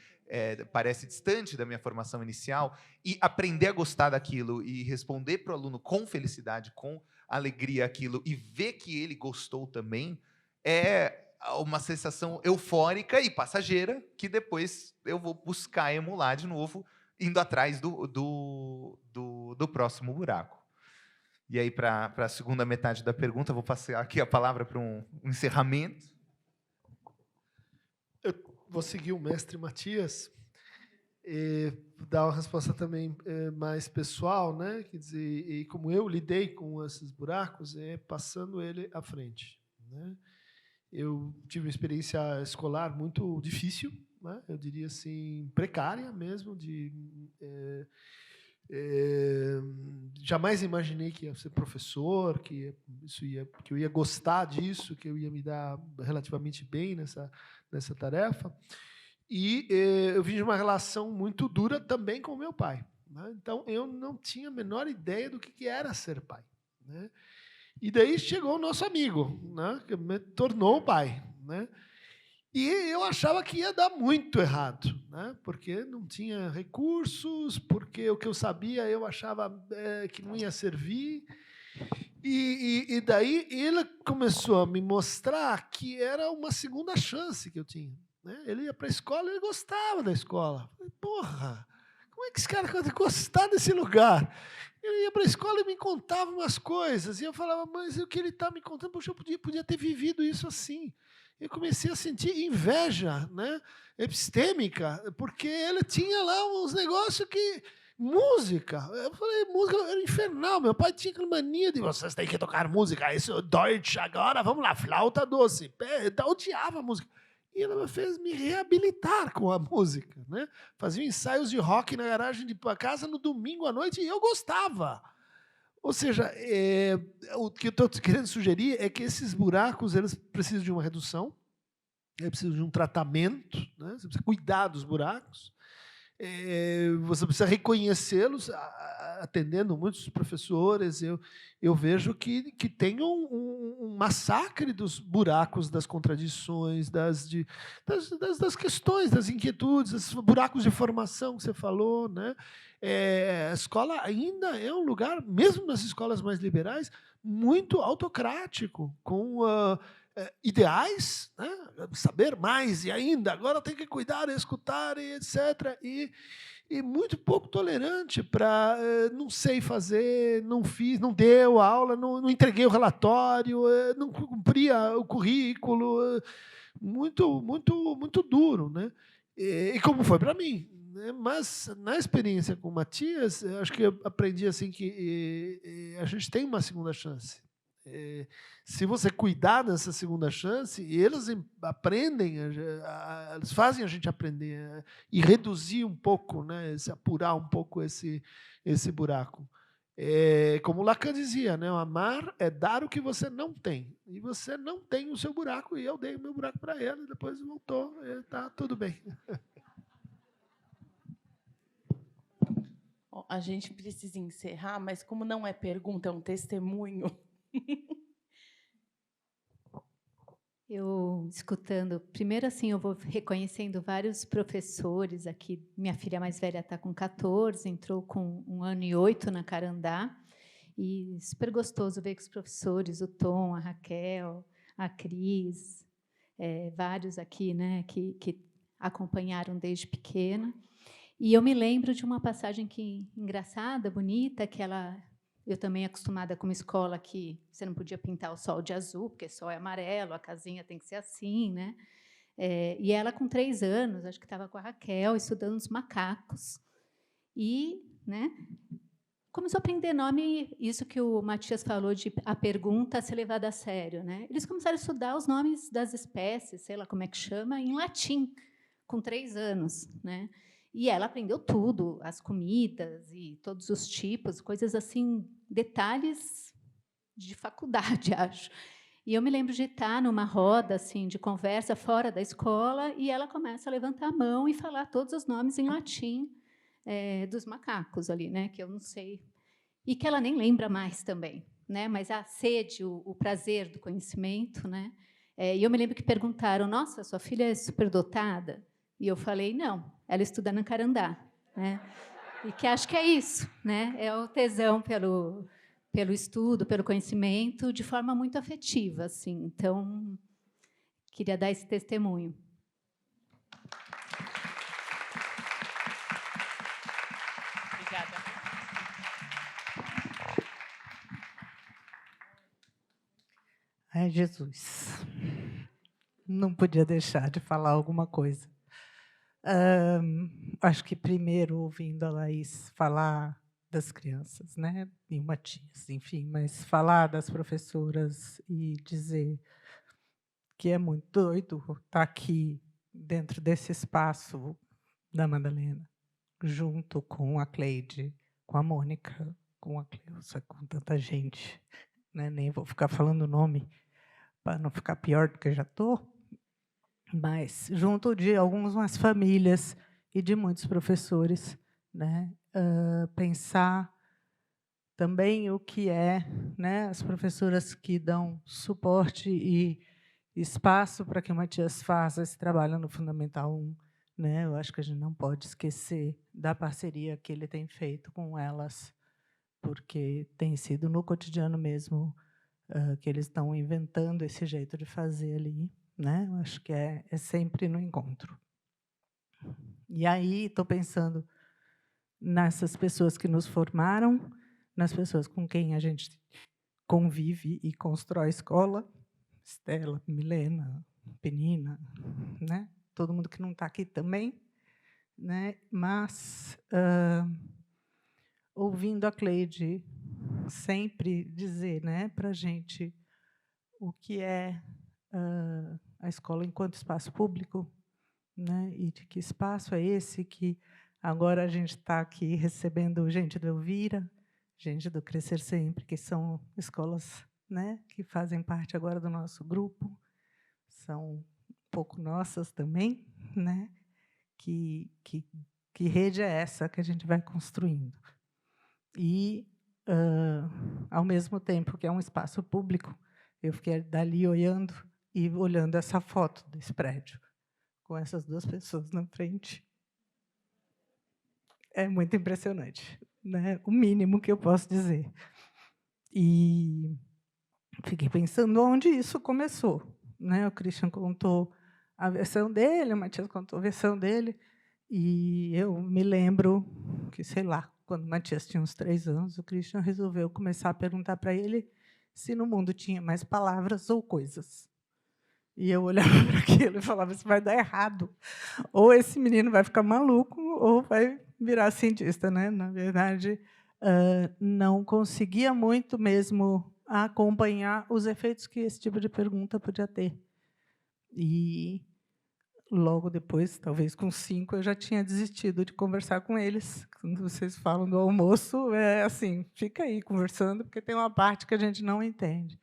parece distante da minha formação inicial, e aprender a gostar daquilo e responder para o aluno com felicidade, com alegria aquilo, e ver que ele gostou também, é uma sensação eufórica e passageira que depois eu vou buscar emular de novo, indo atrás do próximo buraco. E aí, para a segunda metade da pergunta, vou passar aqui a palavra para um encerramento. Eu vou seguir o mestre Matias e dar uma resposta também mais pessoal, né? Quer dizer, e como eu lidei com esses buracos, passando ele à frente, né? Eu tive uma experiência escolar muito difícil, né? Eu diria assim, precária mesmo, jamais imaginei que ia ser professor, que eu ia gostar disso, que eu ia me dar relativamente bem nessa tarefa. E eu vim de uma relação muito dura também com meu pai, né? Então, eu não tinha a menor ideia do que era ser pai, né? E daí chegou o nosso amigo, né, que me tornou pai, né? E eu achava que ia dar muito errado, né? Porque não tinha recursos, porque o que eu sabia eu achava que não ia servir. E daí ele começou a me mostrar que era uma segunda chance que eu tinha, né? Ele ia para a escola, ele gostava da escola. Eu falei, porra, como é que esse cara pode gostar desse lugar? Ele ia para a escola e me contava umas coisas, e eu falava, mas o que ele está me contando, poxa, eu podia ter vivido isso assim. Eu comecei a sentir inveja, né, epistêmica, porque ele tinha lá uns negócios que... Música. Eu falei, música era infernal. Meu pai tinha aquela mania de vocês têm que tocar música, isso é Deutsch agora, vamos lá, flauta doce. Eu odiava a música. e ela fez me reabilitar com a música, né? Fazia ensaios de rock na garagem de casa no domingo à noite e eu gostava. Ou seja, o que eu estou querendo sugerir é que esses buracos eles precisam de uma redução, eles precisam de um tratamento, né? Você precisa cuidar dos buracos, você precisa reconhecê-los, atendendo muitos professores. Eu vejo que tem um massacre dos buracos, das contradições, das questões, das inquietudes, os buracos de formação que você falou, né? A escola ainda é um lugar, mesmo nas escolas mais liberais, muito autocrático, com ideais, né? Saber mais e ainda, agora tem que cuidar, escutar, e etc. E muito pouco tolerante para não sei fazer, não fiz, não deu aula, não entreguei o relatório, não cumpria o currículo, muito, muito, muito duro, né? E como foi para mim, né? Mas na experiência com o Matias, eu acho que eu aprendi assim que a gente tem uma segunda chance. Se você cuidar dessa segunda chance, eles aprendem, eles fazem a gente aprender e reduzir um pouco, né, apurar um pouco esse buraco. Como Lacan dizia, né, o amar é dar o que você não tem. E você não tem o seu buraco, e eu dei o meu buraco para ele, e depois voltou, está tudo bem. A gente precisa encerrar, mas como não é pergunta, é um testemunho. Eu escutando, primeiro assim, eu vou reconhecendo vários professores aqui. Minha filha mais velha está com 14, entrou com 1 ano e 8 na Carandá, e super gostoso ver que os professores, o Tom, a Raquel, a Cris, vários aqui, né, que acompanharam desde pequena. E eu me lembro de uma passagem engraçada, bonita, que eu também acostumada com uma escola que você não podia pintar o sol de azul, porque sol é amarelo, a casinha tem que ser assim, né? E ela, com 3 anos, acho que estava com a Raquel, estudando os macacos. E, né, começou a aprender nome, isso que o Matias falou, de a pergunta ser levada a sério, né? Eles começaram a estudar os nomes das espécies, sei lá como é que chama, em latim, com 3 anos, né? E ela aprendeu tudo, as comidas e todos os tipos, coisas assim, detalhes de faculdade, acho. E eu me lembro de estar numa roda assim de conversa fora da escola e ela começa a levantar a mão e falar todos os nomes em latim dos macacos ali, né? Que eu não sei e que ela nem lembra mais também, né? Mas a sede, o prazer do conhecimento, né? E eu me lembro que perguntaram: "Nossa, sua filha é superdotada?" E eu falei: "Não, ela estuda na Carandá", né? E que acho que é isso, né? É o tesão pelo estudo, pelo conhecimento, de forma muito afetiva, assim. Então, queria dar esse testemunho. Obrigada. Ai, Jesus. Não podia deixar de falar alguma coisa. Acho que primeiro, ouvindo a Laís falar das crianças, né, e o Matias, enfim, mas falar das professoras e dizer que é muito doido estar aqui dentro desse espaço da Madalena, junto com a Cleide, com a Mônica, com a Cleusa, com tanta gente, né, nem vou ficar falando o nome para não ficar pior do que já estou, mas junto de algumas famílias e de muitos professores, né, pensar também o que né, as professoras que dão suporte e espaço para que o Matias faça esse trabalho no Fundamental 1. Né, eu acho que a gente não pode esquecer da parceria que ele tem feito com elas, porque tem sido no cotidiano mesmo que eles estão inventando esse jeito de fazer ali. Né? Eu acho que é sempre no encontro. E aí estou pensando nessas pessoas que nos formaram, nas pessoas com quem a gente convive e constrói escola, Estela, Milena, Penina, né? Todo mundo que não está aqui também, né? Mas ouvindo a Cleide sempre dizer, né, para a gente o que é a escola enquanto espaço público, né? E de que espaço é esse que agora a gente está aqui recebendo gente do Elvira, gente do Crescer Sempre, que são escolas, né, que fazem parte agora do nosso grupo, são um pouco nossas também, né? Que rede é essa que a gente vai construindo? E, ao mesmo tempo que é um espaço público, eu fiquei dali olhando e olhando essa foto desse prédio, com essas duas pessoas na frente. É muito impressionante, né? O mínimo que eu posso dizer. E fiquei pensando onde isso começou, né? O Christian contou a versão dele, o Matias contou a versão dele, e eu me lembro que, sei lá, quando o Matias tinha uns 3 anos, o Christian resolveu começar a perguntar para ele se no mundo tinha mais palavras ou coisas. E eu olhava para aquilo e falava, isso vai dar errado. Ou esse menino vai ficar maluco, ou vai virar cientista, né? Na verdade, não conseguia muito mesmo acompanhar os efeitos que esse tipo de pergunta podia ter. E logo depois, talvez com 5, eu já tinha desistido de conversar com eles. Quando vocês falam do almoço, é assim, fica aí conversando, porque tem uma parte que a gente não entende.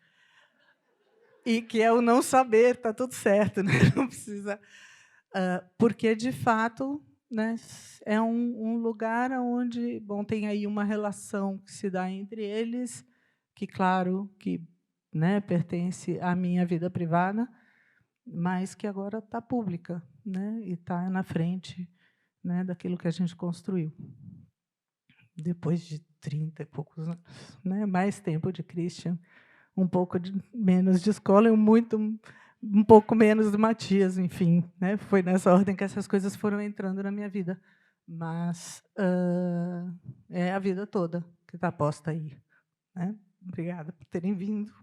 E que é o não saber, está tudo certo, né? Não precisa... porque, de fato, né, é um lugar onde, bom, tem aí uma relação que se dá entre eles, que, claro, que, né, pertence à minha vida privada, mas que agora está pública, né, e está na frente, né, daquilo que a gente construiu. Depois de 30 e poucos anos, né, mais tempo de Christian, um pouco menos de escola e um pouco menos do Matias, enfim, né? Foi nessa ordem que essas coisas foram entrando na minha vida, mas é a vida toda que está posta aí, né? Obrigada por terem vindo.